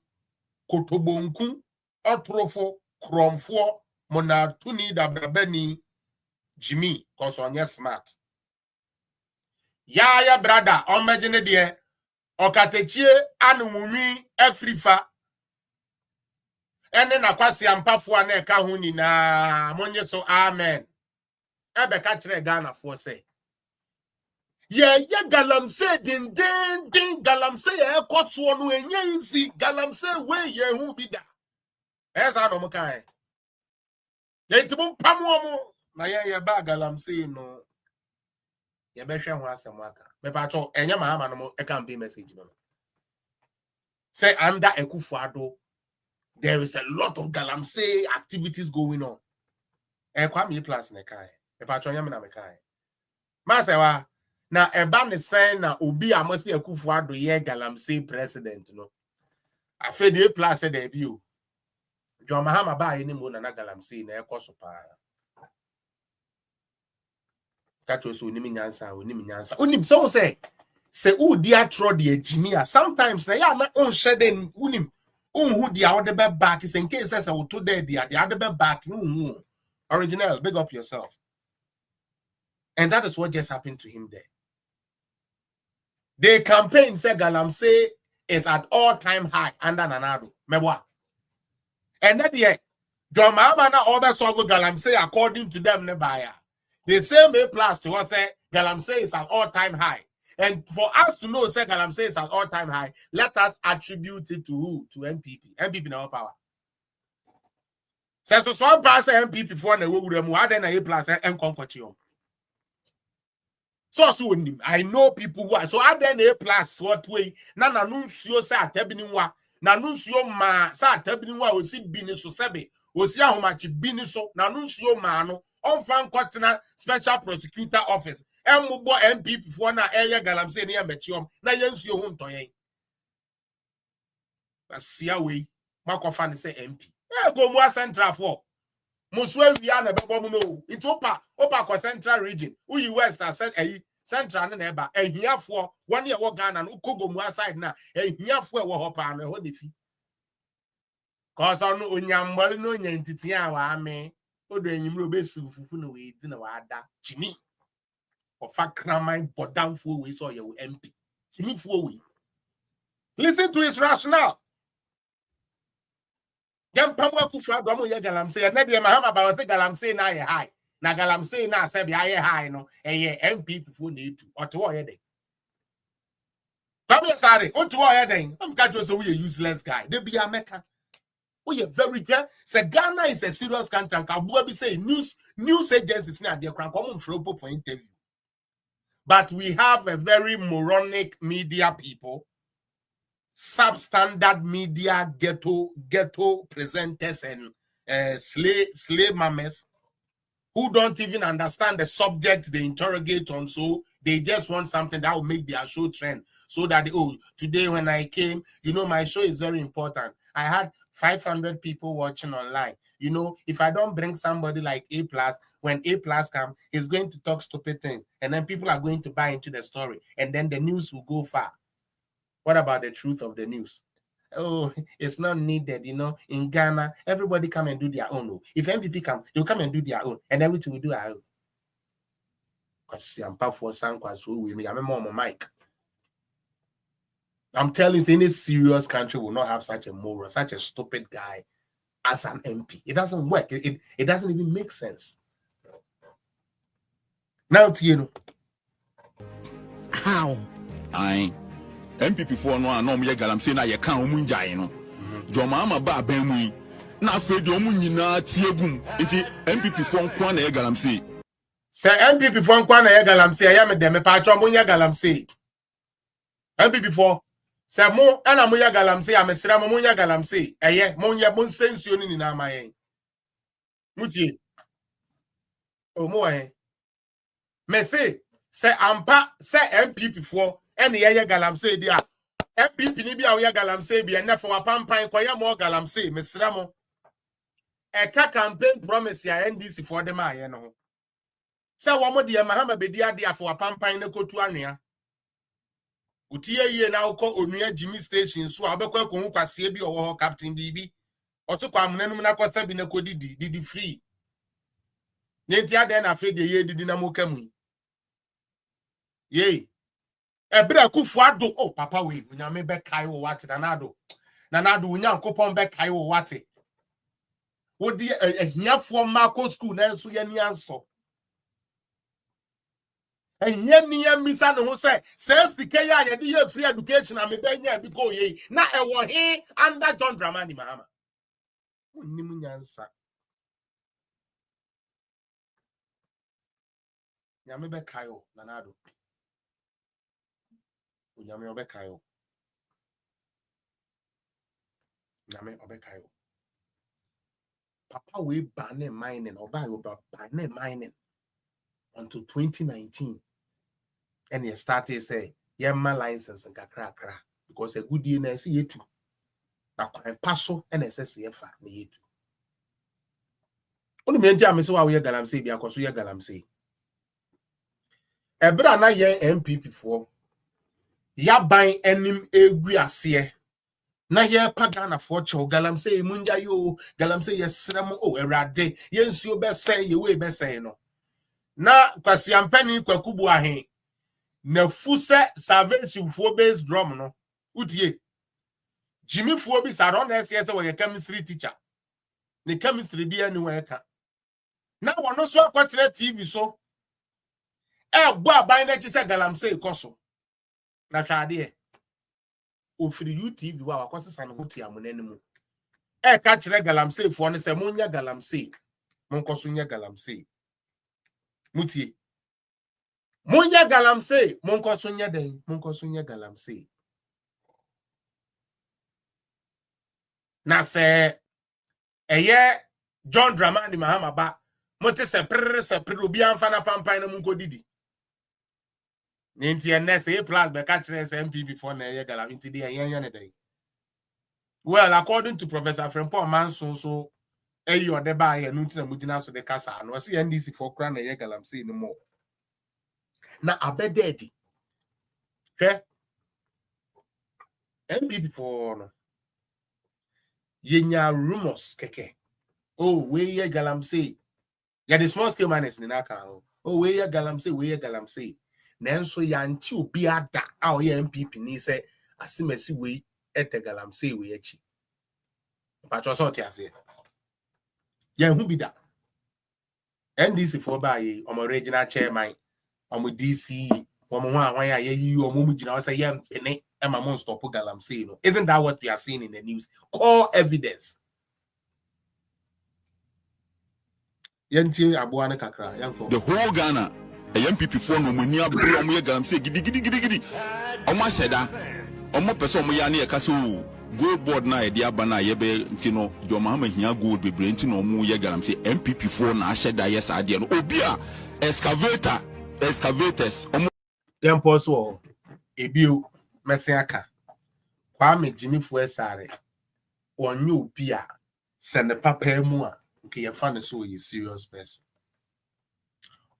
Kotobonku. Otrofo Kromfo. Monatuni Dabrabeni. Jimmy. Cause on your smart. Ya brother. Omejene die. Okatechie anumumi efrifa. Ene na kwasi ampafo na eka ho nyina monye so amen. Ebe ka kire Ghana fo se. Ye galamsey din galamsey e koto no enye nsi galamsey we ye hu bi da. Eza no mkan. Ye ntimu pamo mo na ye ba galamsey no. Ye be hwe ho asem aka. Me pa cho enye Mahama no mo e campaign message no. Say under Ekufuado there is a lot of galamsey activities going on. Kwame plus ne kai. Me pa cho nyame na me kai. Ma se wa na eba ne sen na obi amasi Ekufuado ye galamsey president no. Afe de plus e de bi o. Jo Mahama ba ye ni mo na galamsey na ekoso pa. Kacho so onimi nyansa. Onim so say u dia tro de engineer sometimes na ya na on sheden unim who dia wo de be back is in case say we to there dia de be back no original big up yourself. And that is what just happened to him there. The campaign said galamsey is at all-time high under Nanado. Mebwa. And that year, John Mahama na other so galamsey according to them ne buyer. The same APLUS to us say galamsey is at all-time high. And for us to know say galamsey is at all-time high, let us attribute it to who? To MPP. MPP na power. Says so one pass MPP for na wo wura mu aden na APLUS enkonkochiom. So I know people who are so aden APLUS what way na Nsuo say atabini wa na Nsuo ma say atabini wa osi bini so sebe osi ahomachi bini so na Nsuo ma no on fan kwatena special prosecutor office emugbo MPP for na eye galamsey na mechiom na ye Nsuo hu ntoyen asia we makofa ne say MP go mu central for Muswe wia na bebo mu no it opa ko central region uyi west said central na eba ehiafo one ye wo Ghana no kogo mu aside na ehiafo e wo hopa na ho defi cause on onyambali no nyantiti a wa ame odo enyimro obesi fufu no we di na wa ada chimi ofa kraman bodamfo we so ye MP chimi fuo we listen to his rationale. Yam pamwa kufa do mo ye galamsey na de Mahama ba say galamsey na ye high na galamsey na say be ye high no eye MPP fo na etu oto ye de Kwame Asare oto ye den am ka jo say we useless guy de bia meka we very clear say Ghana is a serious country and kabua be say news agencies na de kran come mfro for interview But we have a very moronic media people, substandard media, ghetto presenters and slave mamas who don't even understand the subject they interrogate on. So they just want something that will make their show trend. So that, oh, today when I came, you know, my show is very important. I had 500 people watching online. You know, if I don't bring somebody like APLUS, when APLUS comes, he's going to talk stupid things. And then people are going to buy into the story. And then the news will go far. What about the truth of the news? Oh, it's not needed, you know. In Ghana, everybody come and do their own. If MPP come, they'll come and do their own, and everything will do our own. Because I'm powerful, I'm Mike. I'm telling you, any serious country will not have such a moral, such a stupid guy as an MP. It doesn't work. It doesn't even make sense. Now, you know. How? MPP for no anom ye galamsey na ye kan omu njae no joma ama ba ban mu na afedi omu nyina tiegum nti MPP for nko na ye galamsey se MPP for nko na ye galamsey ya me dem pa acho mo ye galamsey MPP for se mo ana mo ye galamsey amesra mo ye galamsey eye mo ye mo nsensuo ni na ama yen mutie o mo yen me se ampa se MPP for and ye galamsey dia MPP ni bia we galamsey bia na for wapampan koye mo galamsey mesra mo eka campaign promise ya NDC for dem aye no se wo mo de mahama bedi ade afo wapampan na kotu anua utie yie na ukọ onua Jimmy station so abekọ akonu kwase bi owo captain bibi oso kwa munanum na kosa bi na kodidi free nenti ade na afre de ye didi na mo kamu ye ebra kufu ado oh papa we unyame be kai wo wate na nado unyankopon be kai wo wate wodi ahiafo mako school na so ye ni anso enye ni ya misa no ho say safety care ya de ye free education na me be nya bi ko ye na ewo he under John Dramani Mahama unnim nyansa nyame be kai wo na nado unyame obekayo nyame obekayo papa we ban mining obayo ban mining until 2019 and he started say yemma license nkakra because a good year na see yetu na kwan paso and SSF na yetu onu me ntia me so wa we galamsey bi akoso ye galamsey ebra na ye MPP for ya ban enim egu ase na ye pagana for cho galamsey munja yo galamsey ye srem o erade ye nsuo be sen ye we be sen no na kwasi ampani kwakubu ahen na fuse salvation for base drum no utie Jimmy fo bi saron na ese we chemistry teacher ne chemistry bi anu we ka na wono so akwatre TV so gbo aban na chi se galamsey koso na hwade ofiri UTV wa akosesa no hotu amunanimu ka kire galamsey fo ne se munya galamsey monkoso nya galamsey mutie munya galamsey monkoso nya den monkoso nya galamsey na se eye John Dramani Mahama ba mote se prr obi amfa na pampan na munko didi nenti ns APLUS be ka kire se MPP for na eye galam nti de yen ne den. Well, according to Professor Frempong Manson so eyo de ba ye no ntina mugina so de kasa no se NDC for kra na eye galamsey no mo na abededi he MPP for no yenya rumors keke oh we ye galamsey ya the small scale miners ni naka oh we ye galamsey nanso ya nti obi ada a o ye MPP ni se asimasi we ete galamsey we achi patro so ti ase ya hu bi da NDC for ba ye omo regional chairman omo DC omo ho anwan ya ye omo mu gina o say ye mfene e ma mo stop galamsey no. Isn't that what we are seeing in the news? Core evidence. Yanti abuane kakra yanko the whole Ghana MPP for no money abro mo ye galamsey gidi omo aseda omo person mo ya na ye kase o gold board na ye dia ba na ye be ntino jo mahama hia gold bebre ntino omo ye galamsey MPP for na aseda yes ade no obi a excavators omo tempo so ebio mesiaka Kwame Jimifo Asare onye obi a send papa mu a nke ye fa ne so ye serious person.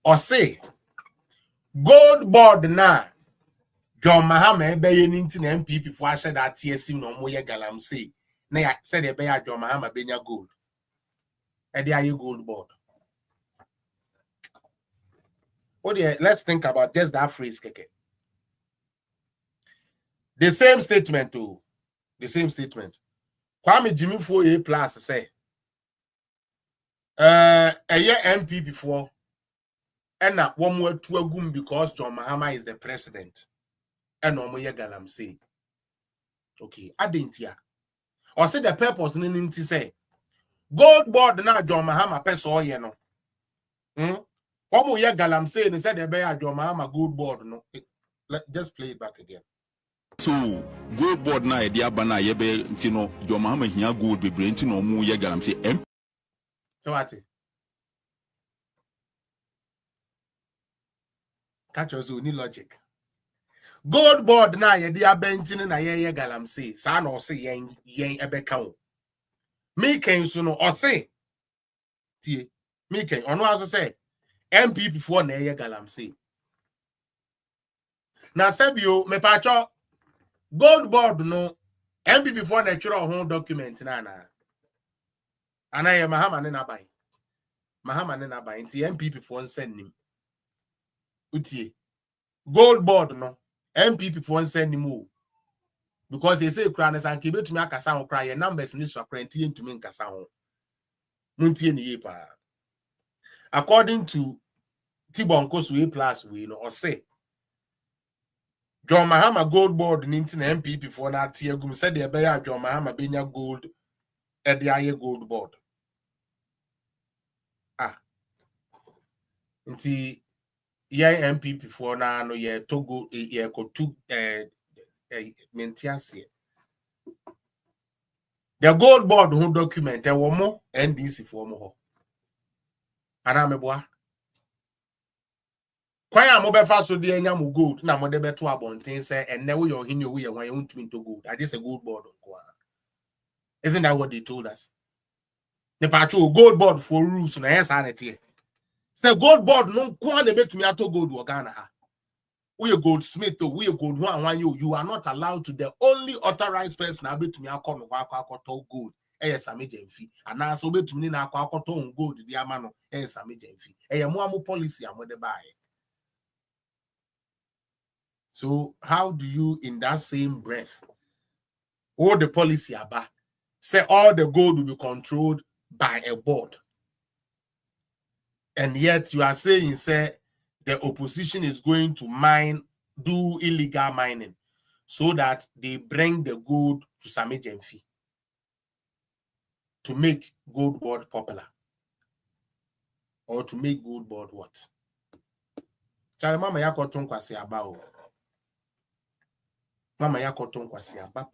Or say gold board na John Mahama ebe ye ninti na MPP fo ahye da TSC no mo ye galamsey na ya said ebe ya John Mahama benya gold. E dey aye gold board. Oh dear, let's think about just that phrase keke. The same statement too. The same statement. Kwame Jimifo APLUS say ye MPP for and na one more to agum because John Mahama is the president. And no more galamsey. Okay, adentia. Or say the purpose in say gold board na John Mahama peso ye no. One more galamsey and said the bear John Mahama gold board no. Just play it back again. so gold board na ye dia ba na ye be ntino jo mahama hia gold bebre ntino omo ye galamsey So what? Catch us we need logic. Gold board na ye dia bentin na ye galamsey. Sa na o say yen ebeka o. Me ken so no o say tie. Me ken ono aso say MPP for na ye galamsey. Na sabio me pacho gold board no MPP for na twere ho document na na. Ana ye Mahama ne na ban. Mahama ne na ban nti MPP for nsend nim. Utie. Gold board no MPP for nsend nim o. Because they say kra na san ke betumi akasa ho kra ye numbers ni so kra nti entumi nkasa ho. Muntie ni ye pa. According to Tibonko's APLUS we no or say John Mahama gold board ninti na MPP for na tie gum said the be ya John Mahama benya gold e de aye gold board. Nti ye MPP for na no ye togo ye ko tu mentiasie. The gold board who document e wo mo NDC for mo ho. Ana meboa. Kwaya mo be fa so de anya mo gold na mo de beto abonten say enne wo ye ohini wo ye wan ye untumi to gold. I just a gold board ko. Isn't that what they told us? The patrol gold board for rules na yes anete. Say gold board no kwa na betumi ato gold wo Ghana ha. We a goldsmith we a gold one you are not allowed to. The only authorized person na betumi akọ no akọ gold. Sami Jemfi. And now so betumi na akọ gold di ama no Sami Jemfi. Mo amu policy amode buy. So how do you in that same breath hold the policy about say all the gold will be controlled by a board? And yet you are saying, say, the opposition is going to do illegal mining so that they bring the gold to Sami Jemfi to make gold board popular. Or to make gold board what? Chare mama yako kwasi abao. Mama yako kwasi aba.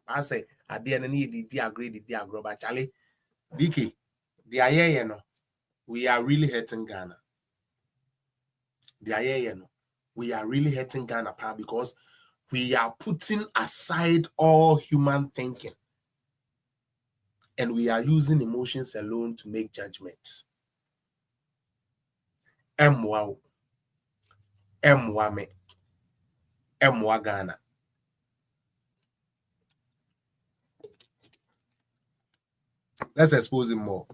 I say, I didn't need the agree, but Charlie, Diki, the aye no. We are really hurting Ghana. We are really hurting Ghana because we are putting aside all human thinking and we are using emotions alone to make judgments. Emwa Ghana. Let's expose him more.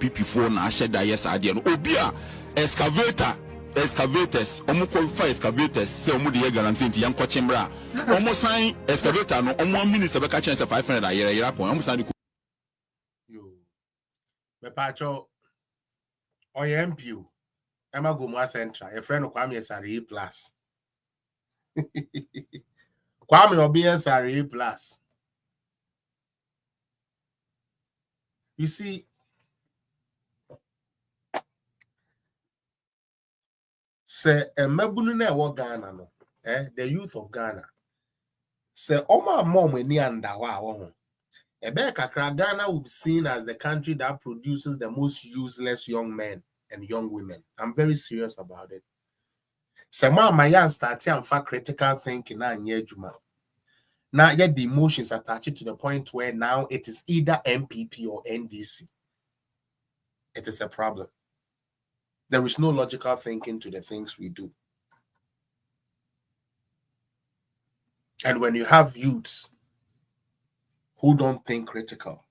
PP4 na asheda yes ade no obi a excavators omo qualify excavators say omo de galamsey nti yanko chembra omo sign excavator no omo minister be ka chen say 500 ayere pon omo sign yo me pacho oyempio ema go mo central e friend Kwame Asare APLUS Kwame obi Asare APLUS. You see, Say a mabunu na wo Ghana no. The youth of Ghana. Say oma mom ni anda wa wo. Ghana will be seen as the country that produces the most useless young men and young women. I'm very serious about it. Sema Mayan started and for critical thinking na nyejuma. Now yet the emotions attached to the point where now it is either MPP or NDC. It is a problem. There is no logical thinking to the things we do. And when you have youths who don't think critical,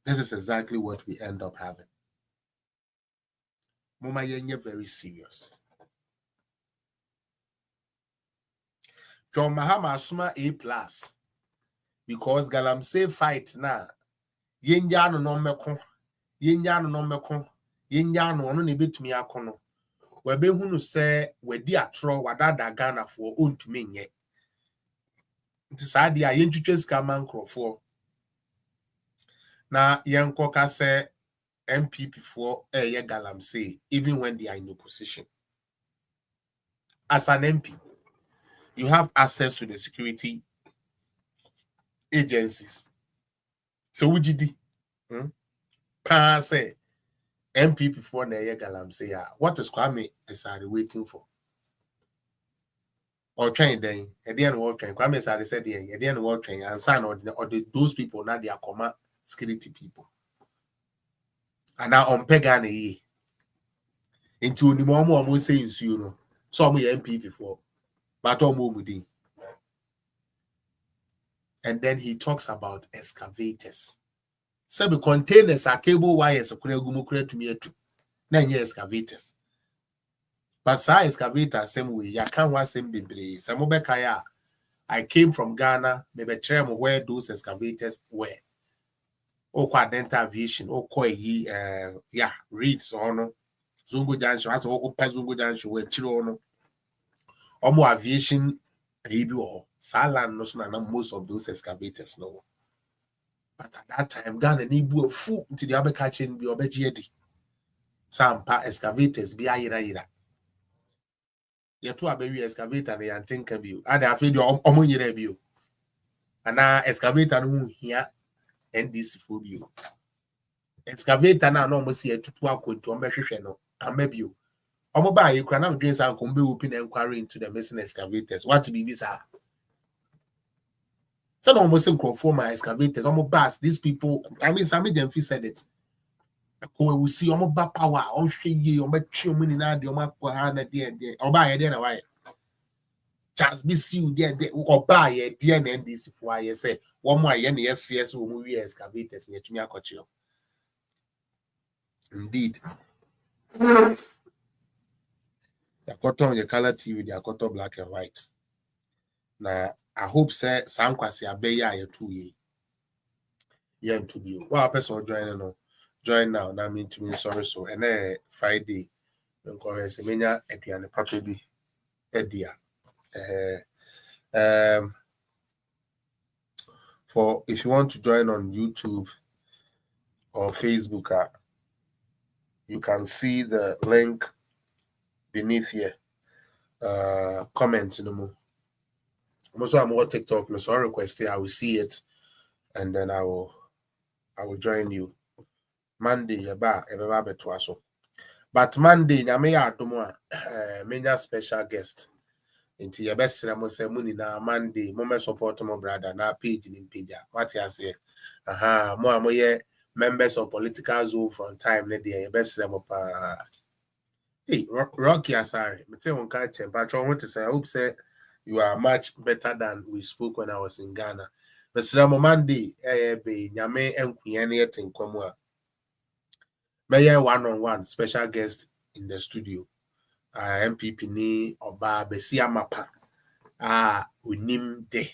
this is exactly what we end up having. Mama yenye very serious. John Mahama Asuma APLUS because Galamsey fight na yenja no meko yenja no ne betumi akono we be hunu se we di atro wadada Ghana for ontumi nye nti saade a yentwetwe sika man krofo na yenkoka se MPP for ye Galamsey even when they are in opposition. As an MP, you have access to the security agencies. So would you do? Can say MPP for the year Galamsey, what is Kwame Asare waiting for? Or train then, at the end of train, Kwame Asare said, at the end of train, and sign or those people, not their command security people. And now on Pegane into the moment almost saying, you know, some MPP for, but Mudi. And then he talks about excavators. So the containers are cable wires to me to 9 years excavators. But sa excavator same way, you can't want same be. I came from Ghana, maybe tell where those excavators were. Okwa dental aviation, reads on Zungo Junction, as Zungo Junction, where Chirono. Omo aviation, Salan, no, most of those excavators, no. But at that time, Ghana need a fool to the other catching be obejedi. Some excavators be ira. You two are baby excavator and think of you. And I feel your own review. And now excavator who here NDC for you. Excavator now almost here to work with to no. And maybe you. Omoba you can dreams and come be open inquiry into the missing excavators. What to be visa? So almost for my excavators, almost bass. These people, I mean, some of them said it. We see almost back power, on ye, or make sure money now, the Oma Pohana, dear, or buy a dinner. Why? Just be see you there, or buy a dear NDC for I say, one more NSCS will move excavators near to me. Indeed. The cotton, your color TV, the cotton black and white. Now, I hope say some quasi a bay ya 2 years. Yeah, to you. Well, person join now. That mean to me sorry so. And then Friday, when come say menya eduane papa bi edia. For if you want to join on YouTube or Facebook, you can see the link beneath here. Comment no more. Also, I'm on TikTok. No, so I request it. I will see it, and then I will join you. Monday, but Monday, na me adomo menya special guest. Into your best ceremony na Monday, moment support my brother na page in page. What you say? Mo members of political zone from time na dey your best ceremony. Hey, Rocky Asare, me tell one catch but I want to say I hope say you are much better than we spoke when I was in Ghana. But Monday, be nyame enkuye na yetin komo a. Mayor one-on-one special guest in the studio. MPP ni oba besia mapa. Unim de.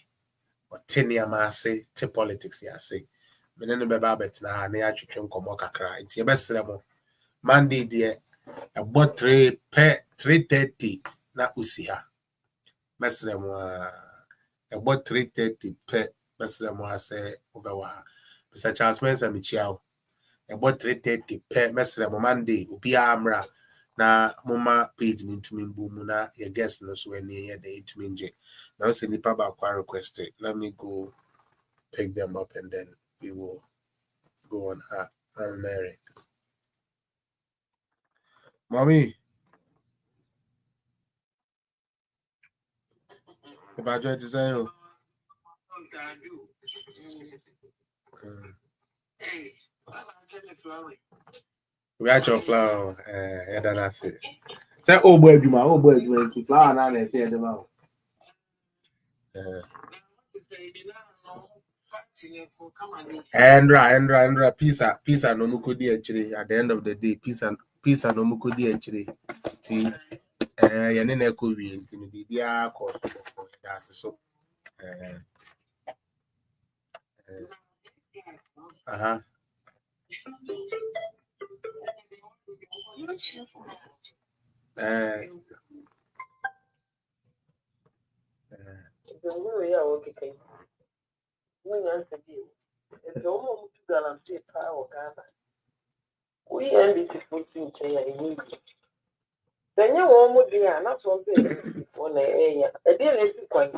Oteni amase te politics ya say. Menene beba bet na ne atwetwe nkomo kakra. Nti ebesere mo. Monday de about 3:30 na usiha. Mesere mo about 3:30 pe mesere mo ase obewa. Mr. Charles Mensa michiao. About 3:30 per mesre Monday, Ubia Amra, na mama page into me boom na your guest no so any here they to me. Now say nipa ba kwa requested. Let me go pick them up and then we will go on her and Mary. Mommy. If I try to say you. We got your flower. Yeah, that's it. Say, oh boy, it's flower now. Let's hear them out. Andra, pizza, no mukudi actually. At the end of the day, pizza, no mukudi actually. See, you need to be in the media course. That's so. We NBC putting China. Then you want to not something on the air. A deal is quite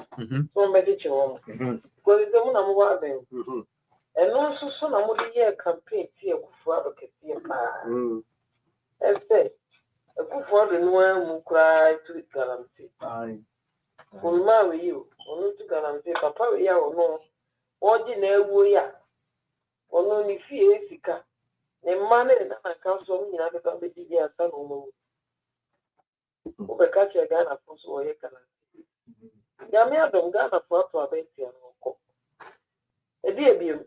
so medical. Because the one I'm watching. And also, some of the year campaign here for advocacy. And say, a good for the one who cry to guarantee. Will marry you, or to guarantee Papa, ya or no, ordinary way, or no, if he is sick. The money that I come from, you have become the DD son or catch a gun for so you can. Yamia don't gun for a bit. A dear beam.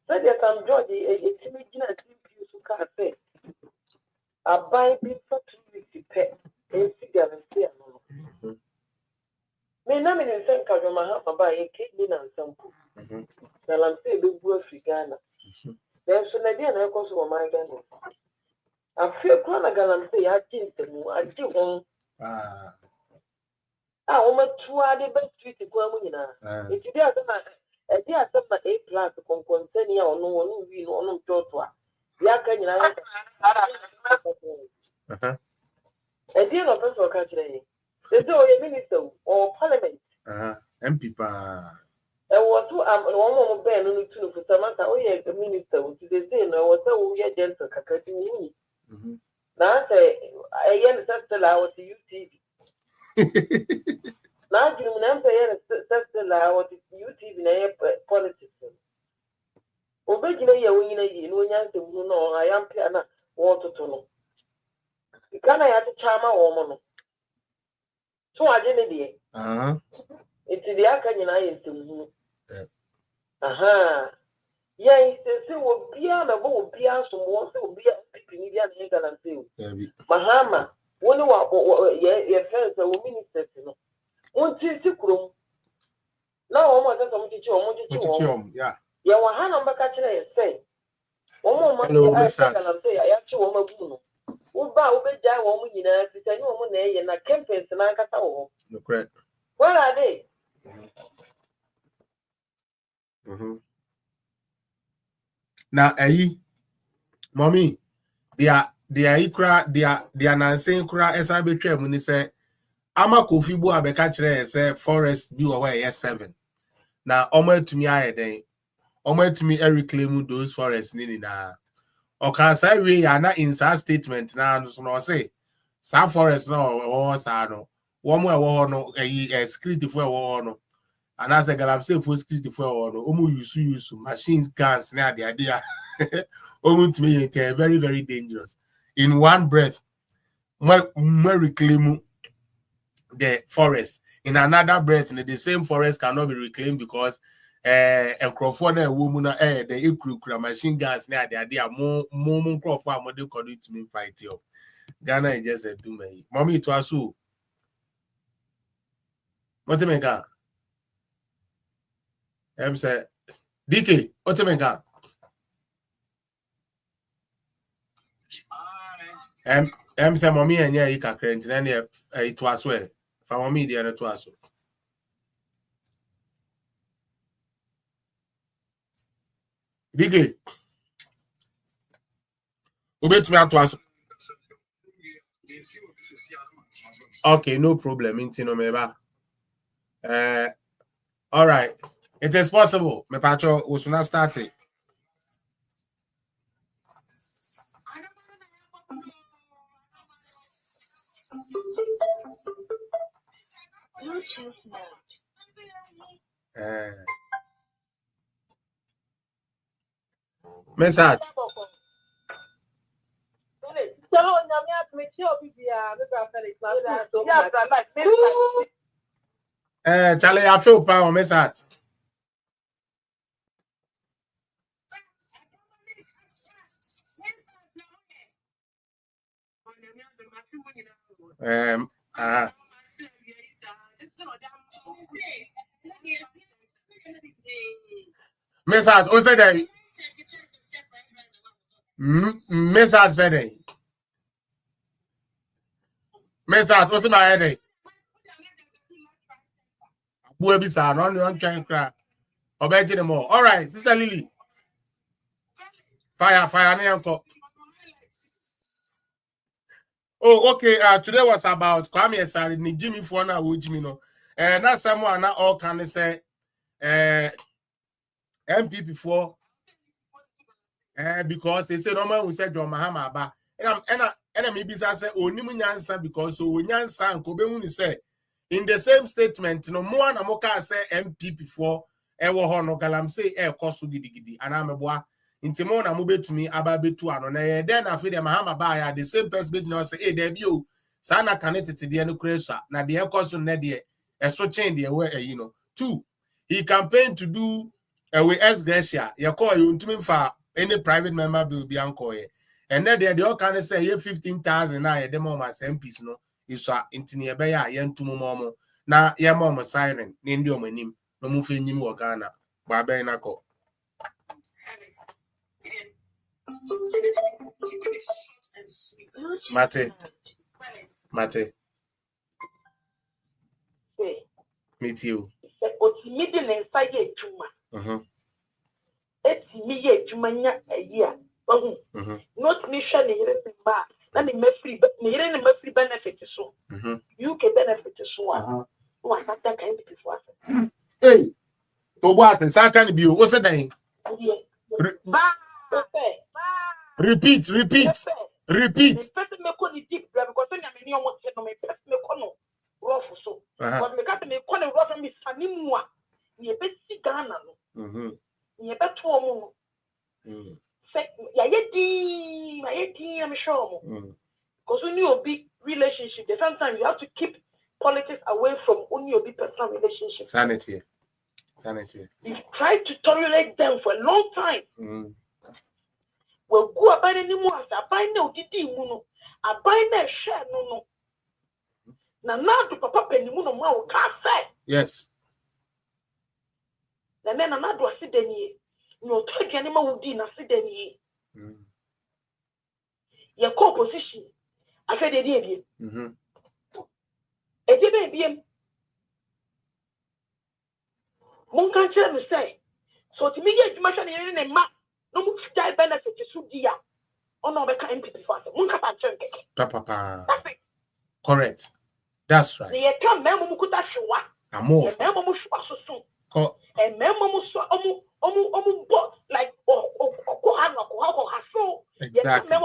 Said that I'm Georgie, a timid you can't say. I buy me for 2 weeks to pay a cigar and see. May not mean in St. Kajama buy a cake dinner and some cook. Well, I'm saying the worth Ghana. There's an idea and I go my Ghana. I feel Klanagan and say, I think the more I do on. I almost 2 hours best street to Kwame. It's a dear some APLUS con concern or no one who will no Jotua. Yakan, a dear of us or country. There's no minister or parliament. MP. And what two one more Ben to for Samantha, oh, yes, the minister, which is the same, or so we are gentle, Kakati. Now say, I am a hour to UTV. Now you remember a hour to UTV politics. Obey your winner, you know, I am piano, water to know. You can't have to charm a woman. So I didn't hear. It's the Akan into. Aha. Yeah, it's will be on a boat, be out some more, so be a Canadian and say, Mahama, one of your friends are ministers, you know. One to room. Now, I'm going to teach you, yeah. Yeah, 100 back at say. One more I say, I actually want to who bow over that woman, you know, to tell you woman, and I can't face and I got all. Correct. What are they? Now, mommy, they are ikra, they are not saying kra as I betray when they say, Ama Kofi Bu abeka say forest be away 7. Now, omo to me I then, omo to me reclaim those forests nini na. Okay, say we are not in that statement now, so say, some forest no, or no, one more no, a security for no. And as a girl, say for security for no, use machines, guns, now the idea. To me, it's very, very dangerous. In one breath, more reclaim the forest. In another breath, the same forest cannot be reclaimed because and Crawford and woman the equal machine guns now the idea more Crawford more they to me fight you. Ghana is just a do me. Mommy to us who? What you make? Say DK, what you make? Say mommy and yeah, you can create and it was well. For mommy, the other to us. DK. Obey me at once. Okay, no problem. Intino meba. All right. It is possible. Me pacho usuna start it. Message. Charlie, I feel power message. Message, who said that? Message said that. Message, what's in my head? Who be sad? On trying to cry. Obey them more. All right, Sister Lily. Fire, me uncle. Oh, okay. Today was about Kwame Asare, ni Jimmy Fona, wo Jimmy no. Not someone not all can say MP before. Because they say no man will say John Mahama ba. And maybe say onimu nyansa because so nyansa and kobe wuni say in the same statement no more na moka say MP before ewo ho no galam say koso gidigidi anameboa intimo na mo betumi aba betu ano na ye den afi de Mahama ba ya the same person bet no say there bi o sa na kanetete de no kresua na de koso na de eso chain de we two he campaigned to do with S Gracia ye call you ntumi fa any private member bill be anko ye and then they all kind of say ye 15,000 na ye demo ma MPs no is intini ebe ya ye ntumu momo na ye momo siren ni ndi omanim no mu fe nyim wo Ghana ba be na ko Mate meet you It's me Jumania a year. Not me shiny ba. And me free benefit so. You can benefit so. What that kind of before. Hey, to was and second be what's the name? Repeat. Person me call it deep because when I'm in your one set no me person me call rough so. But me got me call rough me sanimwa. Ni be si Ghana no. Ni be to omo. I'm sure. Because when you be relationship, sometimes you have to keep politics away from only your personal relationship. Sanity. You try to tolerate them for a long time. Well, go about any more. I buy no didi muno. I buy no share no. Now to papa penny muno ma can't say. Yes. And then another was sitting here. No talk anymore would be na sitting here. Your co-position. I said, "Baby, a baby, one can't tell me say. So to me, you must have a map. No more die benefit to Sudia. Oh no, I can't be fast. One can't chunk it. Papa. Correct. That's right. The account member could have show up. I'm more. A member was so soon. A member was like exactly.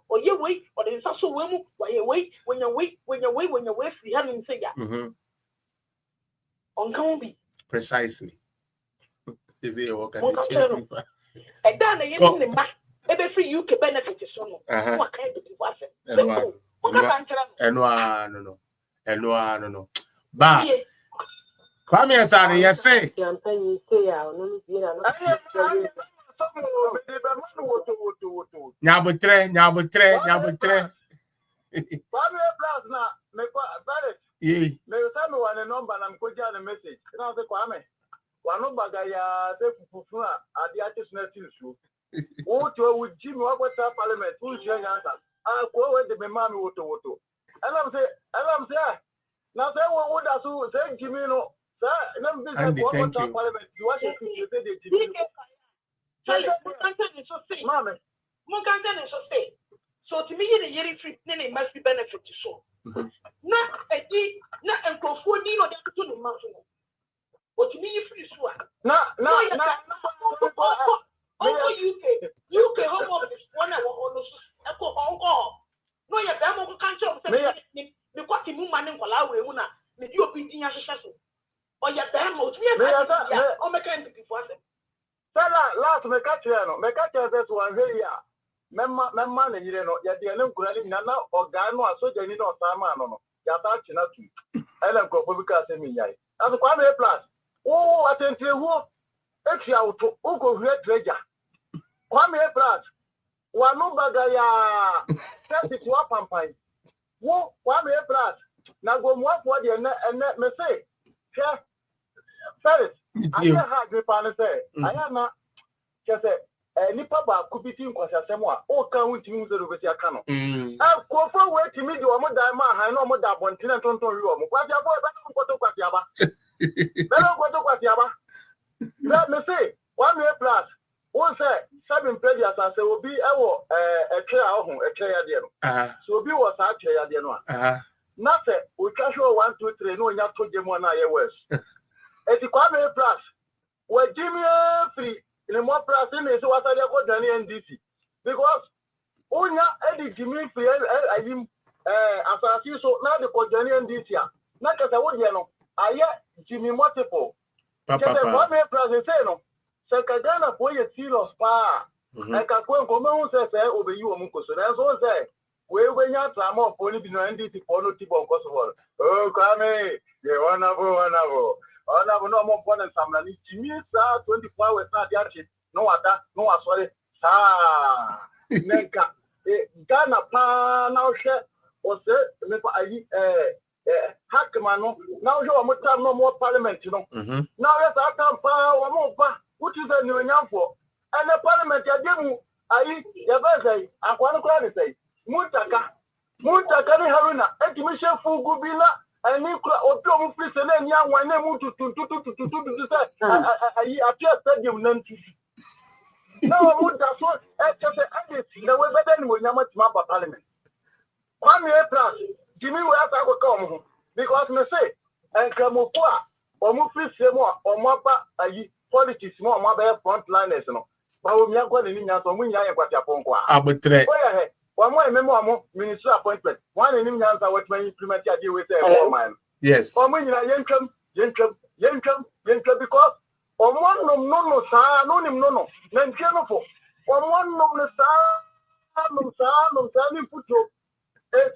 Or you wait, or there's also women, when you wait, free having figure. On can be precisely. Is it a and then you in the back, every free you can benefit so what kind of no. Bas. Kwame Asare, yes, say. Nyabutre. Yeah. Number and I'm going a message. Now the Kwame. One of Bagaya, the Pufuna, at the artist Natil. What with Jim Wabata Parliament, who's young answer? I'll go with the Mamma Woto. And I'm saying, now say what would I say, Jimmy? No, sir, and Andy, thank you. Parliament. You want to say the Jimmy? Mamma, Munkantan is so say. So to me, the year free, then it must be benefit to so. Not a day, not a crofoni or the to the mountain. What to me, free so. No, UK home office, 1 hour on the echo Hong Kong. No, your demo can't show the quality movement in Malawi, the European Association. Or your demo, or mechanic before them. Last Mecatria, that's one here. Memma, and you know, yet the Ellen Granny Nana or Gano, so they need not Samano, Yatachi, Ellen Copovica, Semia. As a Kwame plus. Oh, attend to who? If you are to Ugo Red Treasure. Kwame plus. Wanubagaya, 30 to a pampine. Who, Kwame plus. Now go more for the and let me say, Ferris, I have the pan say, I am not just a Nipaba could be seen because someone, oh, can we use the Rubetia Cano? I'll go forward to meet you on Dama, I know more than one tenant on Torio. What your boy, let me say, 1 year plus. One say, 7 previous and say, will be a chair, so be was our chair, nothing. We casual 1, 2, 3, no, not to them 1 hour worse. It's a Kwame plus. Where Jimmy free in a more plus in is what I got Danny and DC. Because Onya Eddie Jimmy free, I him as I see so now the Danny and DC. Not as I would, I Jimmy multiple. Kwame plus say no. Secretary for your serious power. I can go and say over you, Munko. So that's all say. When you are more only be no NDC for no tip of possible. Oh, Kwame, you honorable no more fun and some Jimmy 24 hours not yet. No other, no sorry. Nenka Ghana pa now share or say Hackman now you are no more parliament, you know. Now yes, I can power more, which is a new young for. And the parliament, I say, I want to say, Muntaka Haruna, Etimission Fugubila, and Nicola Opium Flis and young one name to appear stadium none. No, Muntaso, the way better than we never map parliament. 1 year plus, Jimmy will have to come because me say, and Kamopua, or Muflis or Mapa, politics more, mobile frontliners. But we are going to need to win Yaquaponqua. One more memo, minister appointment. One in Indians are what may implement your with their man. Yes. Or when you are Yenkum, because on one no, sir, no, then Jennifer. On one no, put you.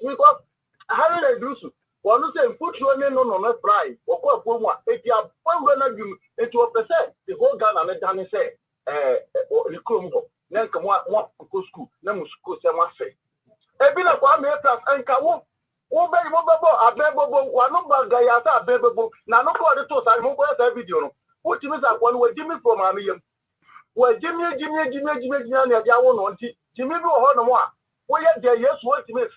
Because how did I do so? One say put you no, not fry, or call for one. If you are one you into a percent, the whole gun and the Danny say, the Crumbo. Then come one go school, then we school say one say. Ebina Kwame plus and Kawo. Obe a bebo, one number Gayata, bebo, now no call the toast, I won't go video. What you miss at one way, Jimmy from Amium. Well, Jimmy, Yawon, Jimmy go on one. Well, yet there, yes, what you miss,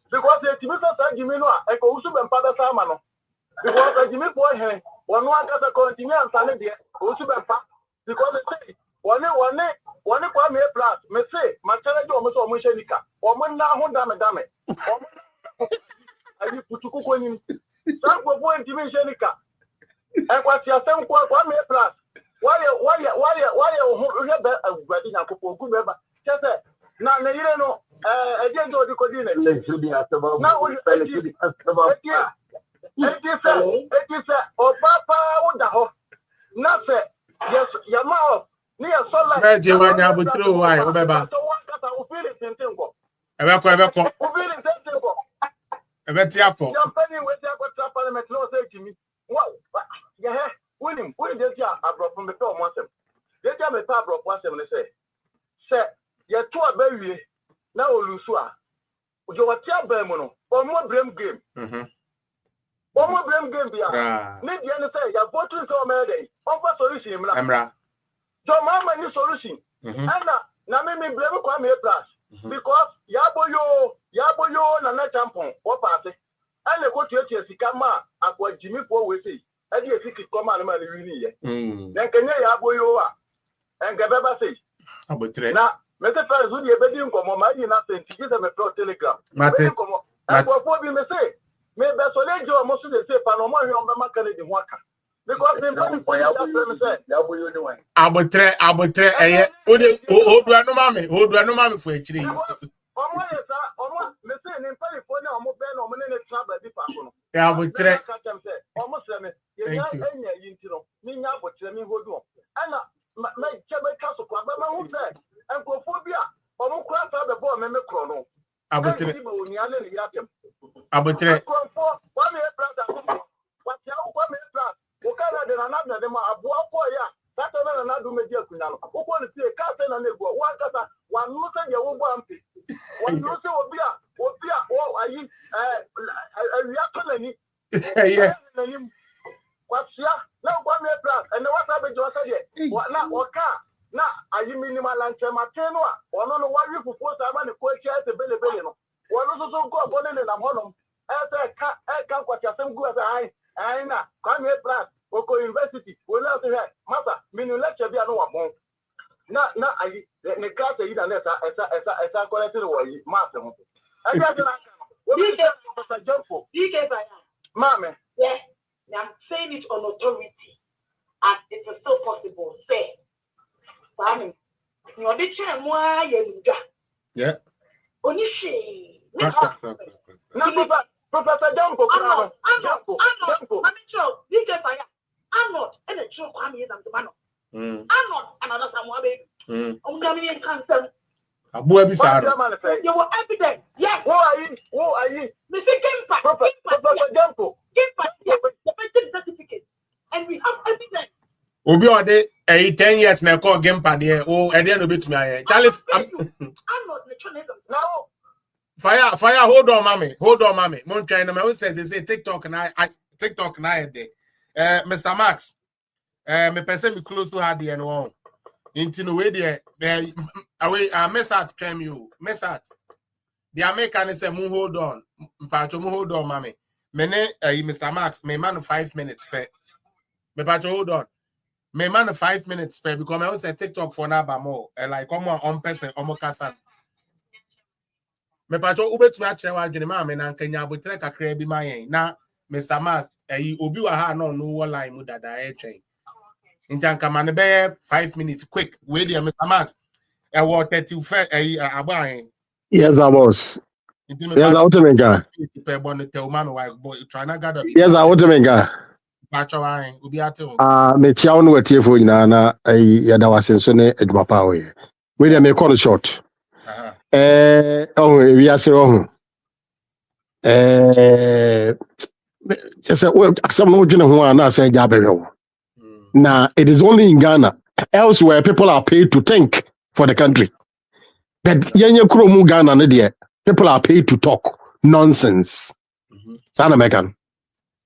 because the Timothy Jimmy no, I go to and Father Samano. Because Jimmy boy, one got a continue and Sunday, also because they say, one Kwame plus, me say, my challenge almost almost Shenika, or when now, damn it. I put to cook when some for going to me Shenika. And what's your son Kwame plus? Why you have a wedding a couple good member? Just now, you know, I didn't go to Codina. Now, it is or Papa would the hope. Nothing. Yes, your mouth. Near Sola. Imagine when you have a true why, Obeba. Ebetiako. Your penny with your parliament law say to me, what? Yeah, winning, just I brought from the door once. They tell me, Pablo, once and they say, Sir, you're two a baby. Now, Lusua. You are tia Bermono, or more blame game. Or more blame game. Need the other say, you're voting so many. Offer solution, Amra. Your mama new solution. And now me blame Kwame plus. Because Yaboyo, Nana Champon, what party? And the go to Sikama, Aqua Jimmy Poe with it. And you think it come on man, then can you Yaboyo and Gababa say, now Mr. Friends, who you bedding come on my nothing to give them a pro telegram. Mate. And what we may say, maybe that's what they do. Most of the say, Panama, Yama Kennedy Waka. Because they don't say, Abutre, who do I know, mammy, for a tree? Abutre. Abutre. University, we not here. Master, meaning lecture be no one. Na I the class is esa quality way master. I just Professor Jumpo. Mama. Yes, I'm saying it on authority. As it is still possible. Say, Kwame, you the chair more yenga. Yeah. Onishi. Professor Jumpo. I'm not, and a true Kwame is the man. I'm not another someone, baby. Only in cancer. Abu Abisar. You were evident. Yes. Who are you? Mr. Gimpa. Professor Jumpo. Gimpa. The patent certificate. And we have evidence. Obi ode 10 years na call Gimpa there. Oh, and then obi to me. Charlie, I'm not naturalism. No. Fire, hold on, mommy. Mon try na me say TikTok na TikTok na there. Mr. Max, me person me close to her there no. Into no way there. Away mess out claim you. Mess out. The American say mu hold on. Mpacho mu hold on, mommy. Mene Mr. Max, me man 5 minutes per. Me pacho hold on. Me man 5 minutes per because I say TikTok for na ba more. Like come on person omo kasa. Me pacho ubet me achre wa dwene ma me na nkanya abotre kakra bi ma yen. Na Mr. Max, obi wa ha no line mu dada e twen. Intan kamane be 5 minutes quick. Wait there Mr. Max. What 35 abahin. Yes, I was. Yes, I want to make a. Yes, I want to make a. Me chow no tie for na ya da wasen so ne aduma pa we. We dey make call short. We are say just some no dwene ho na say ja bewe. Now it is only in Ghana. Elsewhere people are paid to think for the country. But yenye kuro mu Ghana ne de people are paid to talk nonsense. South American.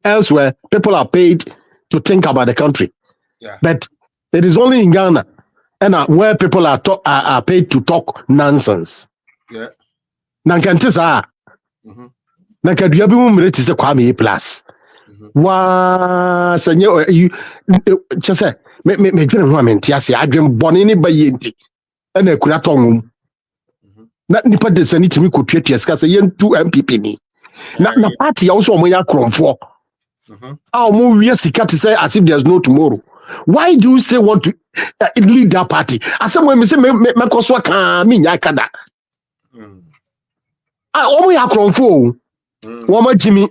Elsewhere people are paid to think about the country. Yeah. But it is only in Ghana and where people are paid to talk nonsense. Yeah. Nankante sa. Nankadua bi mu mreti se Kwame APLUS. Wa sanye you chese me dwene ho amenti ase adwen bone ne bayenti na akura tonwum na nipa de sani timi kotuatua sika se yentu MPP ni na party ya so omoya kromfo omo wie sika to say as if there's no tomorrow. Why do you still want to lead that party? Asem we me say me koso ka me nya kada omoya kromfo woma jimi.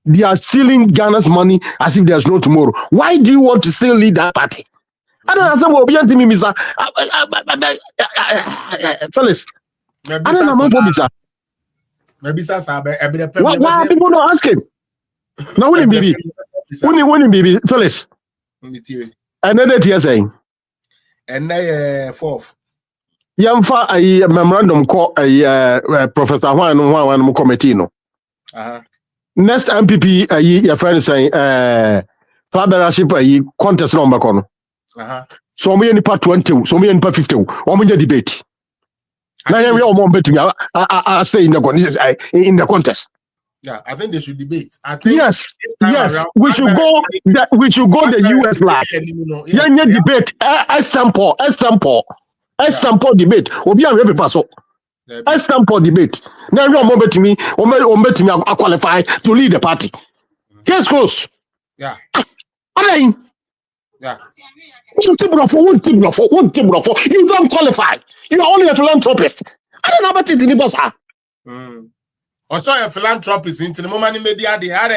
They are stealing Ghana's money as if there's no tomorrow. Why do you want to still lead that party? I don't know. Some will be me, Mr. Fellas. I don't know, Mr. Why people not asking? Now, winning, baby. Winning, baby. Fellas. Another tear saying. And they fourth. Yamfa a memorandum call a Professor Juan committee. Next MPP your friend saying Parliamentary contest number kono. So me nipa 20, so me nipa 50. O me debate. Na we o mo bet me I stay in the contest. Yeah, I think they should debate. I think yes. We should go the US flag. Yeah, debate. Estampo. Example debate. Obi a paper so. Example debate. Now you are bet me qualify to lead the party. Case close. Yeah. Alain. Yeah. One table for. You don't qualify. You are only a philanthropist. I don't know about it in the boss. Also a philanthropist into the moment media the are.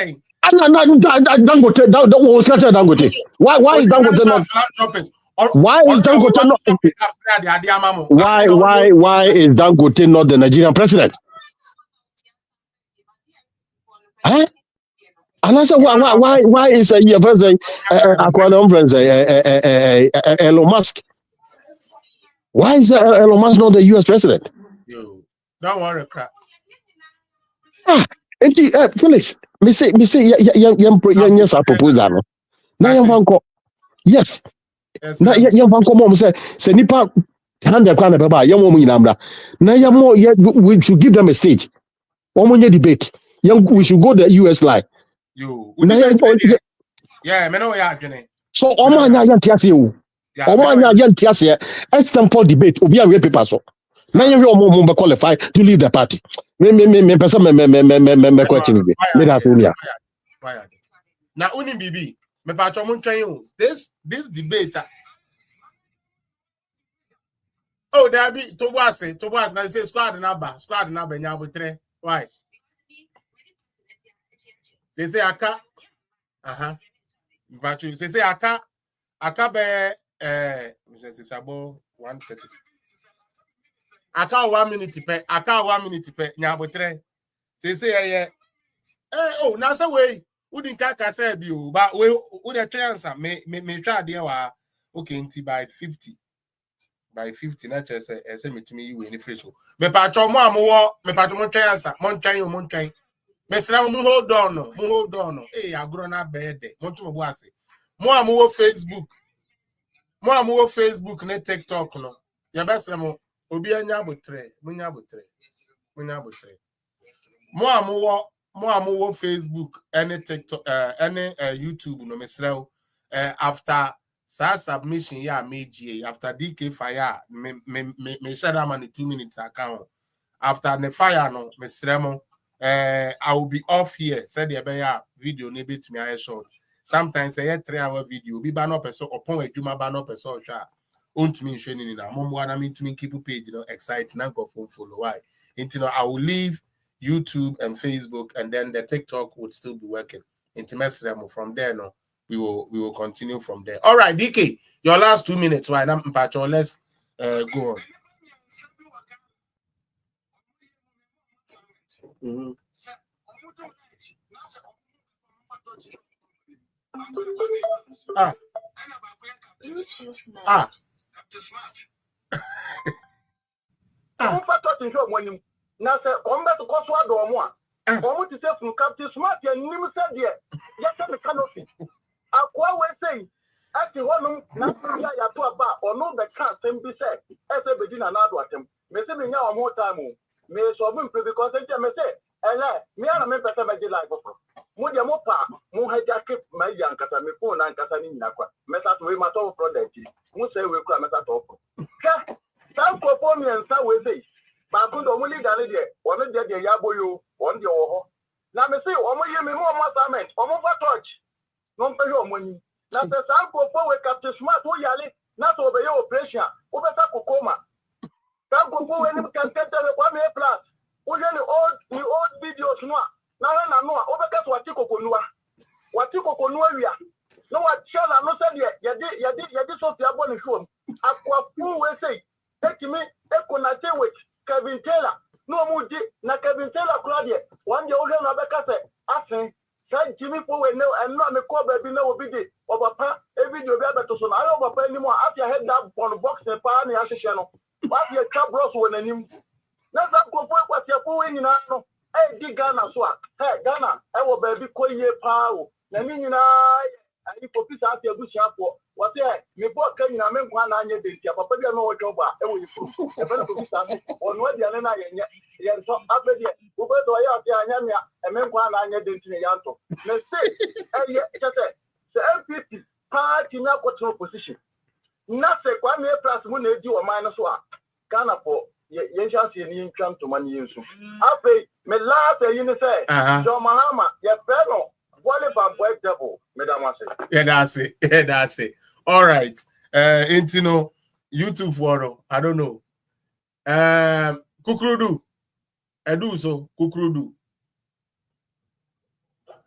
Dangote. Why is Dangote not philanthropist? Why is Dangote not? Why is Dangote not the Nigerian president? Huh? And I said, why is your president Elon Musk? Why is Elon Musk not the US president? Yo, don't worry, crap. Felix, me say, yes, I propose that. Yes. Now, young mom say, nipa 100 kwana baba, young woman in Amra. Now, we should give them a stage. One more debate. We should go the US line. You, yeah, me know ya agene. So, Omanya Yantiasi, Omanya Yantiasi, example debate, Obi a paper so. Now you will qualify to lead the party. Me person me question me. Now uni bibi me patcho mon twan you. This debate. Oh, there be to was na say squad number nya botre. Why? Say aka patcho say aka be say sabo 130. Aka 1 minute pe nya botre. Say oh, now say way wouldn't kaka say bi o but we would the chance me try there wa okay nti by 50 na chance say me to me you any free so me pa cho mo amowo me pa cho mo chance mon twan me sra mo hold on no eh agro na bed mo to mo bo ase mo amowo Facebook na TikTok no ya besra mo obi anya botre mo amowo Facebook any TikTok any YouTube no mesrel after sa submission ya meji after DK fire me share am in 2 minutes account after the fire no mesremo I will be off here said the be video ne bit me short sometimes they 3-hour video bi ba no person upon adwuma ba no person hwa ontumi nhwe ni na mo na me ntumi keep page no excite na go follow why into I will leave YouTube and Facebook, and then the TikTok would still be working. Intimate from there, no, we will continue from there. All right, DK, your last 2 minutes. Why not, Pacho? Let's go on. Now, say, come back to Coswa Dormoa. Come to say from Captain Smart, and you said, yeah, yes, the canopy. I quite say, at the one, not to about, or no, the can't be said, as a begin another attempt. May say me now more time, may so because I may say, and me and a member of my life. Mudia Mopa, Muhaja, my young Catami phone and Catani Naqua, Meta to my top product. Who say we come at all. Some perform and some will say. But I only done it yet. One of the Yaboyo, one the Oho. Now, me say, you me more masterment, more touch. No pay your money. Now, the Sanko forward Captain Smart, who yali, not over your operation, over Sakoma. Sanko forward can get the Kwame APLUS. Who the old videos, no. Now, I know, over that's what you could know. No, what shall I not say yet? You did so your bonnet show. Aqua fool will say, take me, take with. Kevin Taylor, no more na Kevin Taylor Claudia. One day, old Rebecca said, I think, Jimmy Power, no, and not the core baby, no, be it. Over every day, better to son. I don't know anymore. After I had that on the box and pan the channel. What's your cup bros when I knew? That's not go for what you're going in. Hey, dig Ghana, so. Hey, Ghana, I will baby call ye power. I mean, I for peace out your bush for what me bought can you make 1 year this year, but you know what job I will improve. A better position on what the Alena and so after the Uber to Ayamia and make 1 year this Yanto. Let's say, just say, MPP party now got no position. Nothing, Kwame plus when they do a minus one. Ghana for yen shall see any income to money use. I pay me last a uniform. John Mahama, your fellow, whatever boy double, Madam Master. Yeah, that's it. All right. Intino, YouTube for I don't know. Kukrudu. Edu so Kukrudu.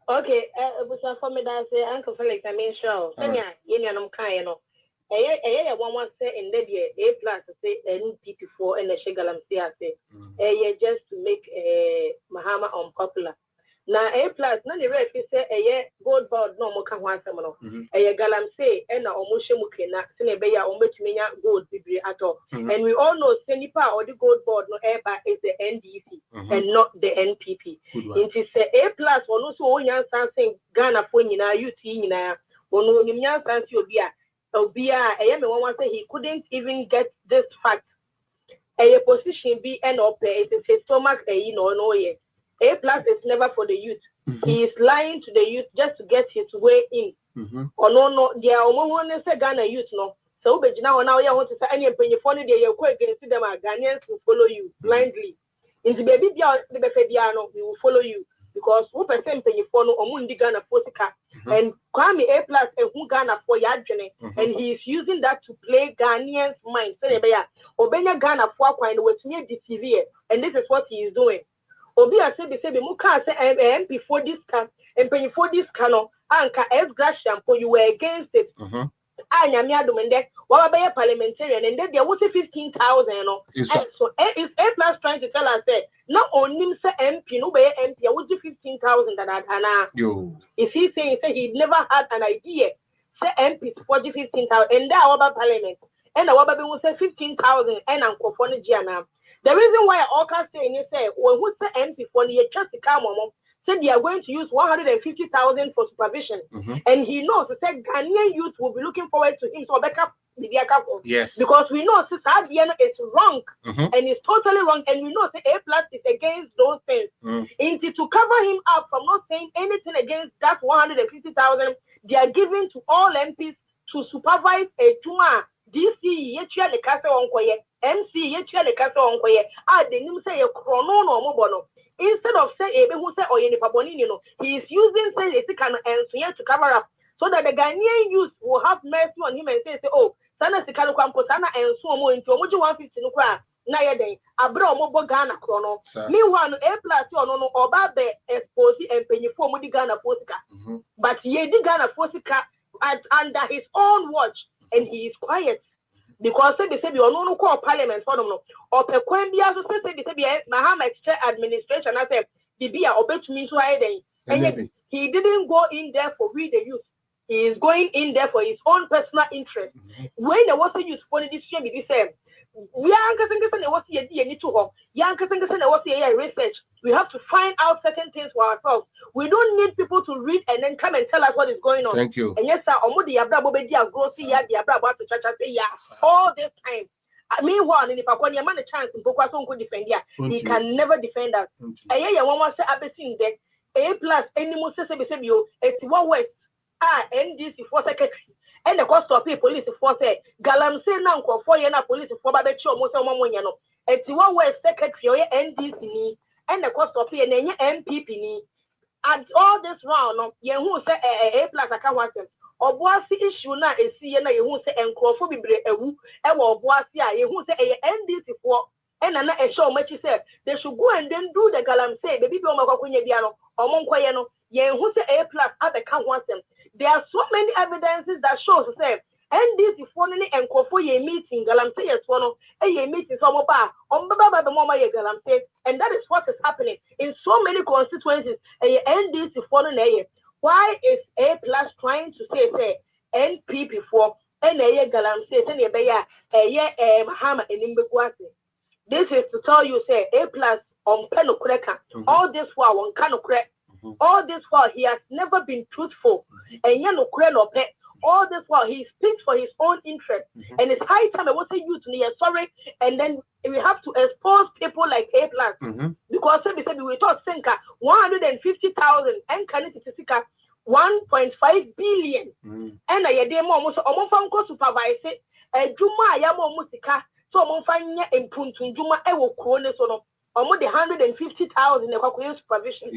Okay, but for me that say Uncle Felix, I mean sure. Senya, you kind of. One say in the year A+ say NPP4 and the Shegalam say just to make Mahama unpopular. Now A+ none the rest say gold board no more can want some galam say and almost mukena Senebeya Ombetminia gold bibri at all. And we all know Senipa or the gold board no airba is the NDC and not the NPP. It is A+ or no so young something Ghana for you tea na or no young fancy Obia, one say he couldn't even get this fact. A position B and up it is his stomach no yeah. A+ is never for the youth. He is lying to the youth just to get his way in. Or no, they are one say Ghana youth no. So but now you want to say any penny funny they are quite against them Ghanaians will follow you blindly. In the baby no, we will follow you. Because who percent penny follow Omundi Ghana Posika and Kwame A+ and who Ghana for Yadjane and he is using that to play Ghanaians' mind. So Obenya Ghana for Kwine was near the TV and this is what he is doing. Obia said Muka say MP for this can and penny for this cano Anka S. Gratian for you were against it. I am Yadumende, what about a parliamentarian and then there was 15,000 so is A+ trying to tell us that not only say MP, no way MP, I would do 15,000 that I is he saying he never had an idea? Say MP for 15,000 and that about parliament and the Wababi will say 15,000 and Uncle Fony Giana. The reason why I all can say is say when who say MP for the just to come said they are going to use 150,000 for supervision, and he knows that Ghanaian youth will be looking forward to him. So back up the yes, because we know that is wrong and it's totally wrong, and we know that A+ is against those things. To cover him up from not saying anything against that 150,000, they are giving to all MPs to supervise a Tuma DC yechia the castle on Koye, MC yechia the castle on Koye. They didn't say a chrono no mobono. Instead of saying who say he is using say to cover up so that the Ghanaian youth will have mercy on him and say, oh, Sana Sikano Kampo Sana and so more into 150 Nukra, Nayade, Abro Mobo Ghana Chrono. Meanwhile, A+ no Obabe expose and penny for Mudi Ghana Posika. But ye did Ghana Posika under his own watch, and he is quiet. Because they say you no call parliament for them no or per Kwambia so say they say Mahama administration I said Bibia obey me to and he didn't go in there for we the youth. He is going in there for his own personal interest. When there was a youth for this year, he said, we are research. We have to find out certain things for ourselves. We don't need people to read and then come and tell us what is going on. Thank you. And yes, sir, all this time. Meanwhile, if I want a man a chance to go could defend he can never defend us. One was saying that A+ any more says it's one way. NDC for secretary. And the cost of police force Galam say now for police for Babecho Mosamoyano. It's one way secretary NDC ni and the cost of MPP ni. And all this round, you who say A+ account was or bossy issue now is see na you who say and Crawford be a woo and bossy you who say NDC for and a show much said they should go and then do the Galam say the people Macacunia or Monquayano. You who say A+ at the count wants them. There are so many evidences that shows say NDC phone and Kofoye meeting Galamsey as one of a meeting some Baba the Mama Galamsey, and that is what is happening in so many constituencies. A NDC phone why is A+ trying to say NPP for and a Galamsey and a Mahama and Imbeguasi? This is to tell you say A+ on Peno Cracker, all this while on Kano Crack. All this while he has never been truthful, and all this while he speaks for his own interest, and it's high time I want to use me sorry, and then we have to expose people like A+, because we thought Senka 150,000 and Kanisika 1.5 billion, and I did almost supervise it, Juma yamo musika so mon fanya impuntu juma ewo krone so no omo de 150,000 e kwakoye supervision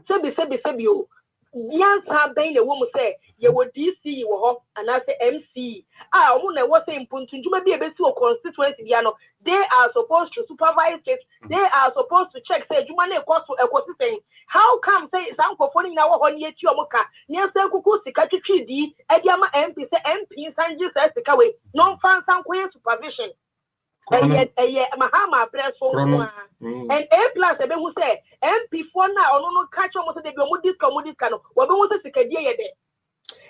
sebi o yan sa ben le wo mu say ye wo DC wo ho anase MC omo na wo say impuntu juma bi ebesi o constituency bia no they are supposed to supervise it. They are supposed to check say juma na ekoso saying how come say some kofoni na wo ho ne eti omo ka ne say kuku sika twitwi di e dia ma MP say MP sanje say sika we non fan san koye supervision Mahama preso and APLUS ebe who say MP for now or no catch almost the Mudis no we won say sikadie ye de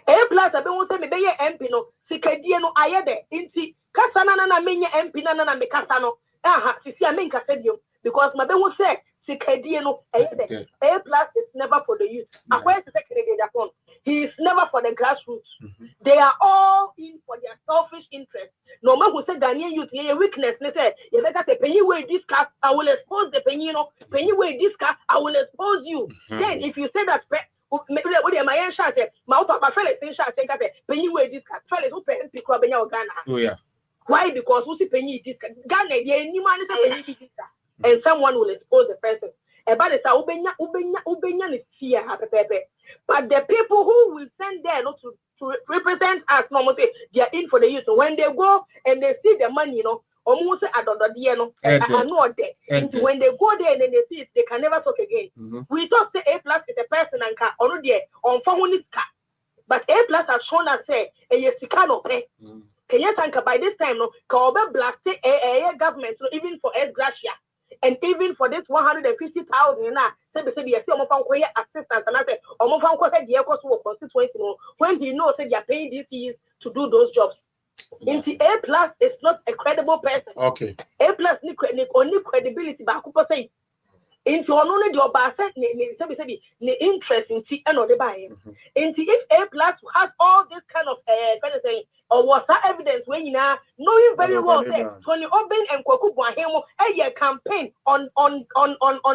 APLUS ebe who say me be MP no sikadie no aye de inti kasa na menye MP na me kasa no sisi a men kasa dio because my be who say sikadie no aye de APLUS is never for the youth akwa secretary Japan he is never for the grassroots they are all in for their selfish interest. No man who said Ghanaian youth, your weakness, they say, you better say, penny way discuss, I will expose the penny, penny way discuss, I will expose you. Then if you say that, maybe my shot, my fellow shot, penny way discuss, fellows who pay people Ghana. Oh, yeah. Why? Because who see penny discuss? Ghana, any man is a penny discuss, and someone will expose the person. But it's Ubenya is fear, but the people who will send there not to represent us, normally they are in for the youth. So when they go and they see the money, almost I know that. When they go there and then they see it, they can never talk again. We thought the APLUS is a person and can already on phone but APLUS has shown us say a Yesicano pay. Can you think by this time no can blast a government even for S Gracia? And even for this 150,000 now, say yes, assistance and I say, constituency when he knows that they are paying these fees to do those jobs. Into APLUS is not a credible person. Okay. APLUS only credibility, but I say into only the obasa the interest in T and or the buy. Into if APLUS has all this kind of or was that evidence when you know knowing very well that Tony Oben and Kwaku Buahemo a campaign on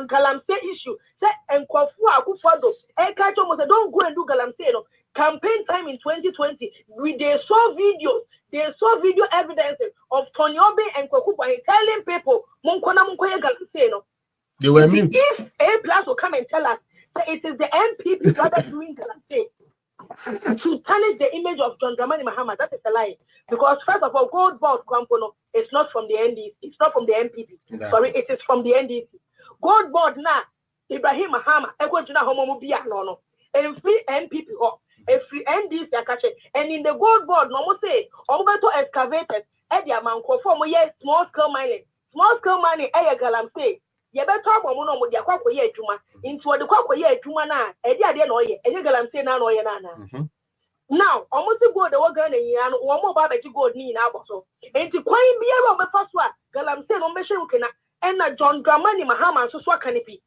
Galamsey issue say and Kwafu Akufado catch almost don't go and do Galamsey campaign time in 2020 they saw video evidences of Tony Oben and Kwaku Buahemo telling people Monkona Munkoya Galamsey they were mute. If APLUS will come and tell us that it is the MPP rather doing Galamsey to tarnish the image of John Dramani Mahama, that is a lie. Because first of all, Gold Board Kwampono is not from the NDC, it's not from the MPP. Sorry, it is from the NDC. Gold Board now, Ibrahim Mahama, Ekwajuna Homomubia no, and free MPP or a free NDC Akache. And in the Gold Board, no more say, Obato excavators, Edia Manko for small scale mining. Small scale mining, Eya Galamsey. You better talk about no more ye juma into the quack ye juma na edia no ye and you Galamsey na no ye nana. Now almost go the organ and one more baby to go ni na so. And to quite be a robber first one, Galamsey no mission and John Dramani Mahama so swakanipi.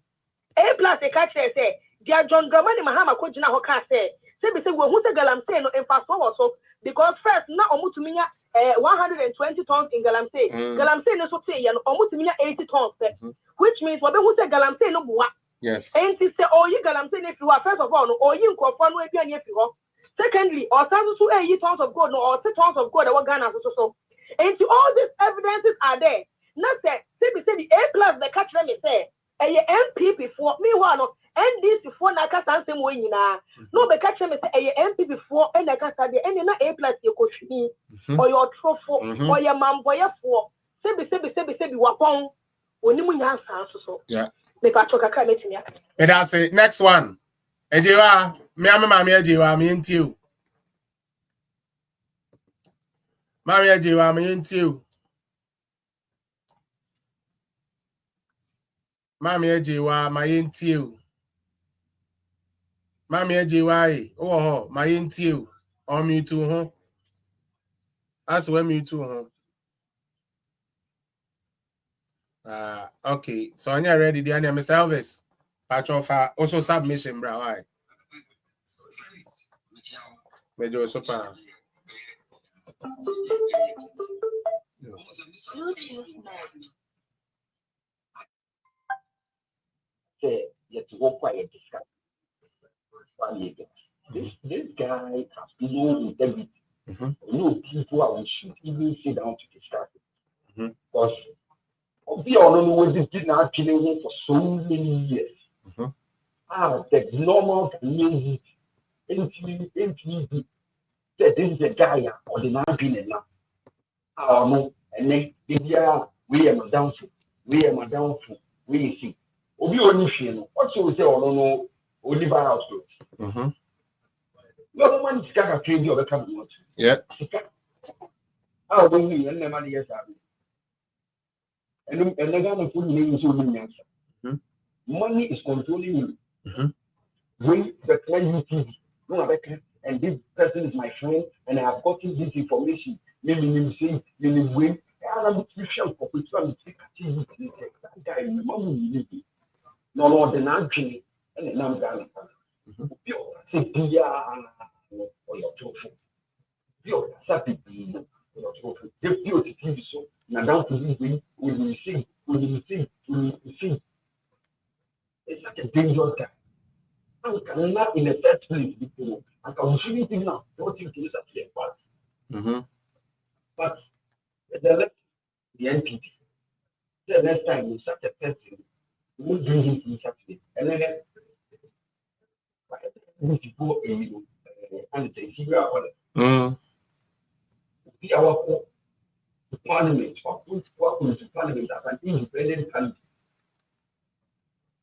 APLUS a catch say, dear John Dramani Mahama Kojina Hoka say, say who's a Galamsey no and fast forward so because first now Omutumia 120 tons in Galamsey. Galamsey no so say Omutumia 80 tons. Which means what who say Galamsey no bua. Yes. And to say, oh, you Galamsey if you are first of all, or you confirm if you are near you. Secondly, or some to 8 tons of gold, or 6 tons of gold, or Ghana so. And to all these evidences are there. Not that say the APLUS the catch them say a MP before me one and this before Naka Sansem way na no be catch them say a MP before and Naka Sadia and na APLUS you coach or your trophy or your mamboya for say wapon. Yeah. And I say next one. Ejiwa, me ama mami ejiwa me ntiu. Mami ejiwa me ntiu. Mami ejiwa my ntiu. Mami ejiwa ho my ntiu. O me too ho. That's when me too ho. Okay, so I'm ready. The Mr. Elvis. Patch of also submission, bro. Why? Major super. This guy has been with David People who should even sit down to discuss it. Because we all know what this did not killing for so many years. The normal community, this is a guy or the not been enough. No, and then we are down for, we see. Obi only feel what you say or no, only by house. No one is got a trade or come. Yeah. How do you and the money yes? And they're gonna put names on the answer. Money is controlling you. When the client no, and this person is my friend, and I have gotten this information. Maybe you say, you win. I'm for which one that guy, no, the Nancy, and the number. Say, or your trophy. Pure, something, your trophy. The pure TV show, now down to this way, will you see? It's such a dangerous guy. I cannot in the first place before. I can see it now. Don't think it's a clear part. But the NPP, the next time you such a person, you won't bring him to such a and then you go and say, we are Parliament, welcome to Parliament as an independent candidate.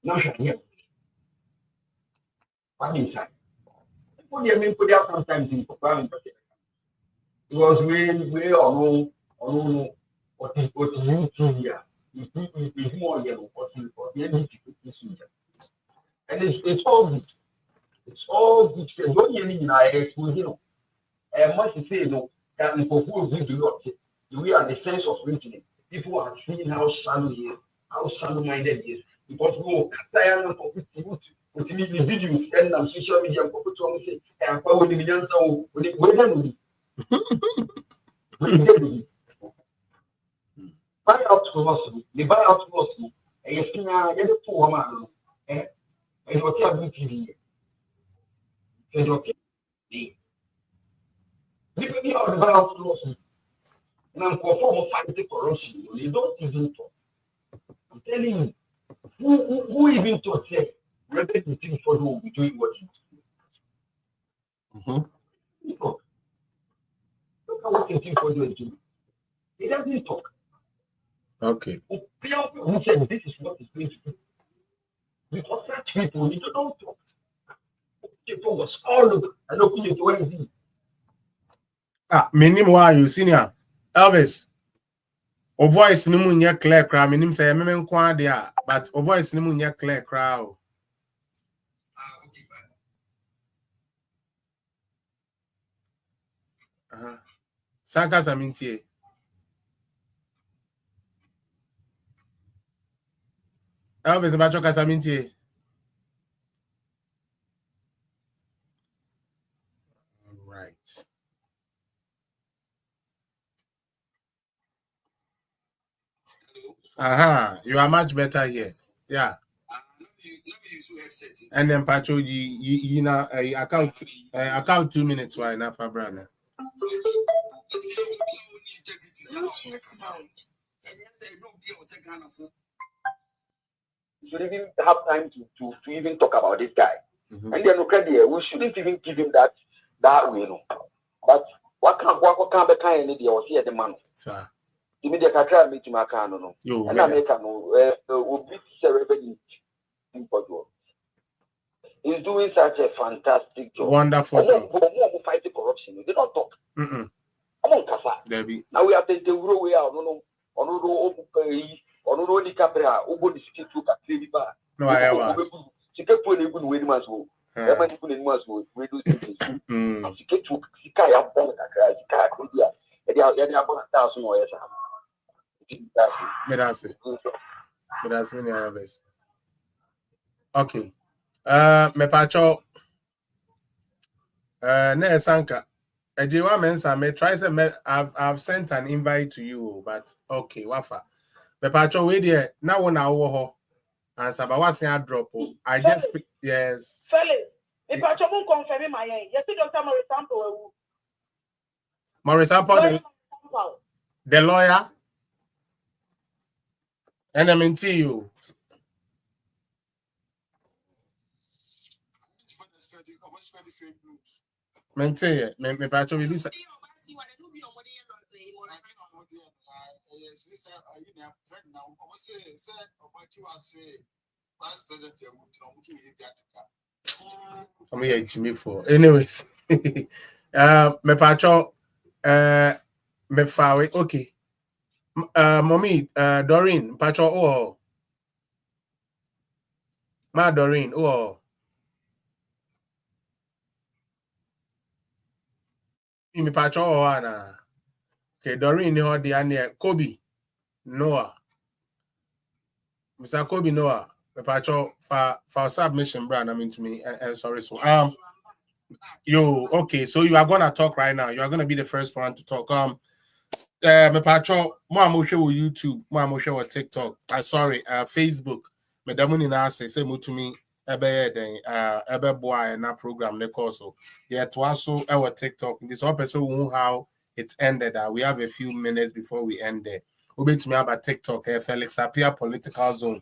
Now, what inside? Put out sometimes in Parliament. It was way or no, what you do here. It's more yellow, and it's all good. It's all good. There's no yelling in our heads, and much to say, no, that the people who do not, we are the sense of reasoning. People are seeing how shallow he is, how shallow-minded he is, because we will tired of people. But in the videos and on social media, people say, "I'm going to be done so." Buy out philosophy, the buy out philosophy, and you see now, you're the poor man, and you're telling TV. And you're telling me, are the buy out philosophy. And I'm conform fighting corruption. You don't even talk. I'm telling you, who even thought say, whether you think for who will be doing what you talk. Look at what you think for you is doing. He doesn't talk. Okay. Who said this is what is going to do? Because such people, you don't talk. People was all over. I don't feel it to anything. Minimum, you senior Elvis. O voice ni munye clear crowd. Minim say me nkwa there, but o voice ni munye clear crowd. Sanka samintie. Elvis about your samintie. Right. You are much better here. Yeah. And then Pacho, you know, account 2 minutes why not for brother. We should even have time to even talk about this guy. And then we shouldn't even give him that way, no. But what can't be kind of or see the man? Sir. Immediately try me to my car, no. And I make will be revenue for you. He's doing such a fantastic job. Wonderful job. More fight the corruption. They don't talk. Come on, Kasa. Now we have to roll way out. No, the Capra, Ugo the skip to Capri Bar. No, I have. She kept putting a good way must go. Everybody put in must go. We do things. She kept to Sikaya Bonga, Sikaya, and they are about 1,000 years. That's many others. Okay. Me pacho. Ne sanka. Ejiwa mensa me try say me I've sent an invite to you, but okay, wafa. Me pacho we there. Now when I wo answer, but what's your drop? I just yes. Felix, me pacho won't confirm my yes. You don't tell me sample. Maurice Sample, the lawyer. And I'm in you. Maintain me patcho we bisa. I'm here Jimmy for. Anyways. Me patcho me fawe okay. Mommy Doreen patcho oh. Ma Doreen oh. Me patcho oh ana. Okay, Doreen ni ho dia ne Kobe Noah. Mr. Kobe Noah, me patcho for submission brand I mean to me sorry so yo okay so you are gonna talk right now. You are gonna be the first one to talk. Me patcho mo amoshe wo YouTube, mo amoshe wo TikTok. Sorry, Facebook. Me damuni na say mo to me ebe den ebe boy na program ne course so. Yeah, to also our TikTok. This all person who how it ended. We have a few minutes before we end there. Obe to me about TikTok, Felix Appear Political Zone.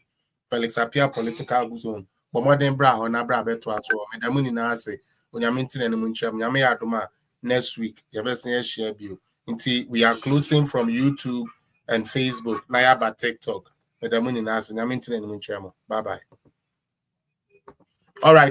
Felix Appear Political Zone. But more than bra on bra beto ato. Me damuni na say onyamintin ene muncham nyame adoma next week. Your best share bio. Until we are closing from YouTube and Facebook. Now about TikTok. Bye bye. All right.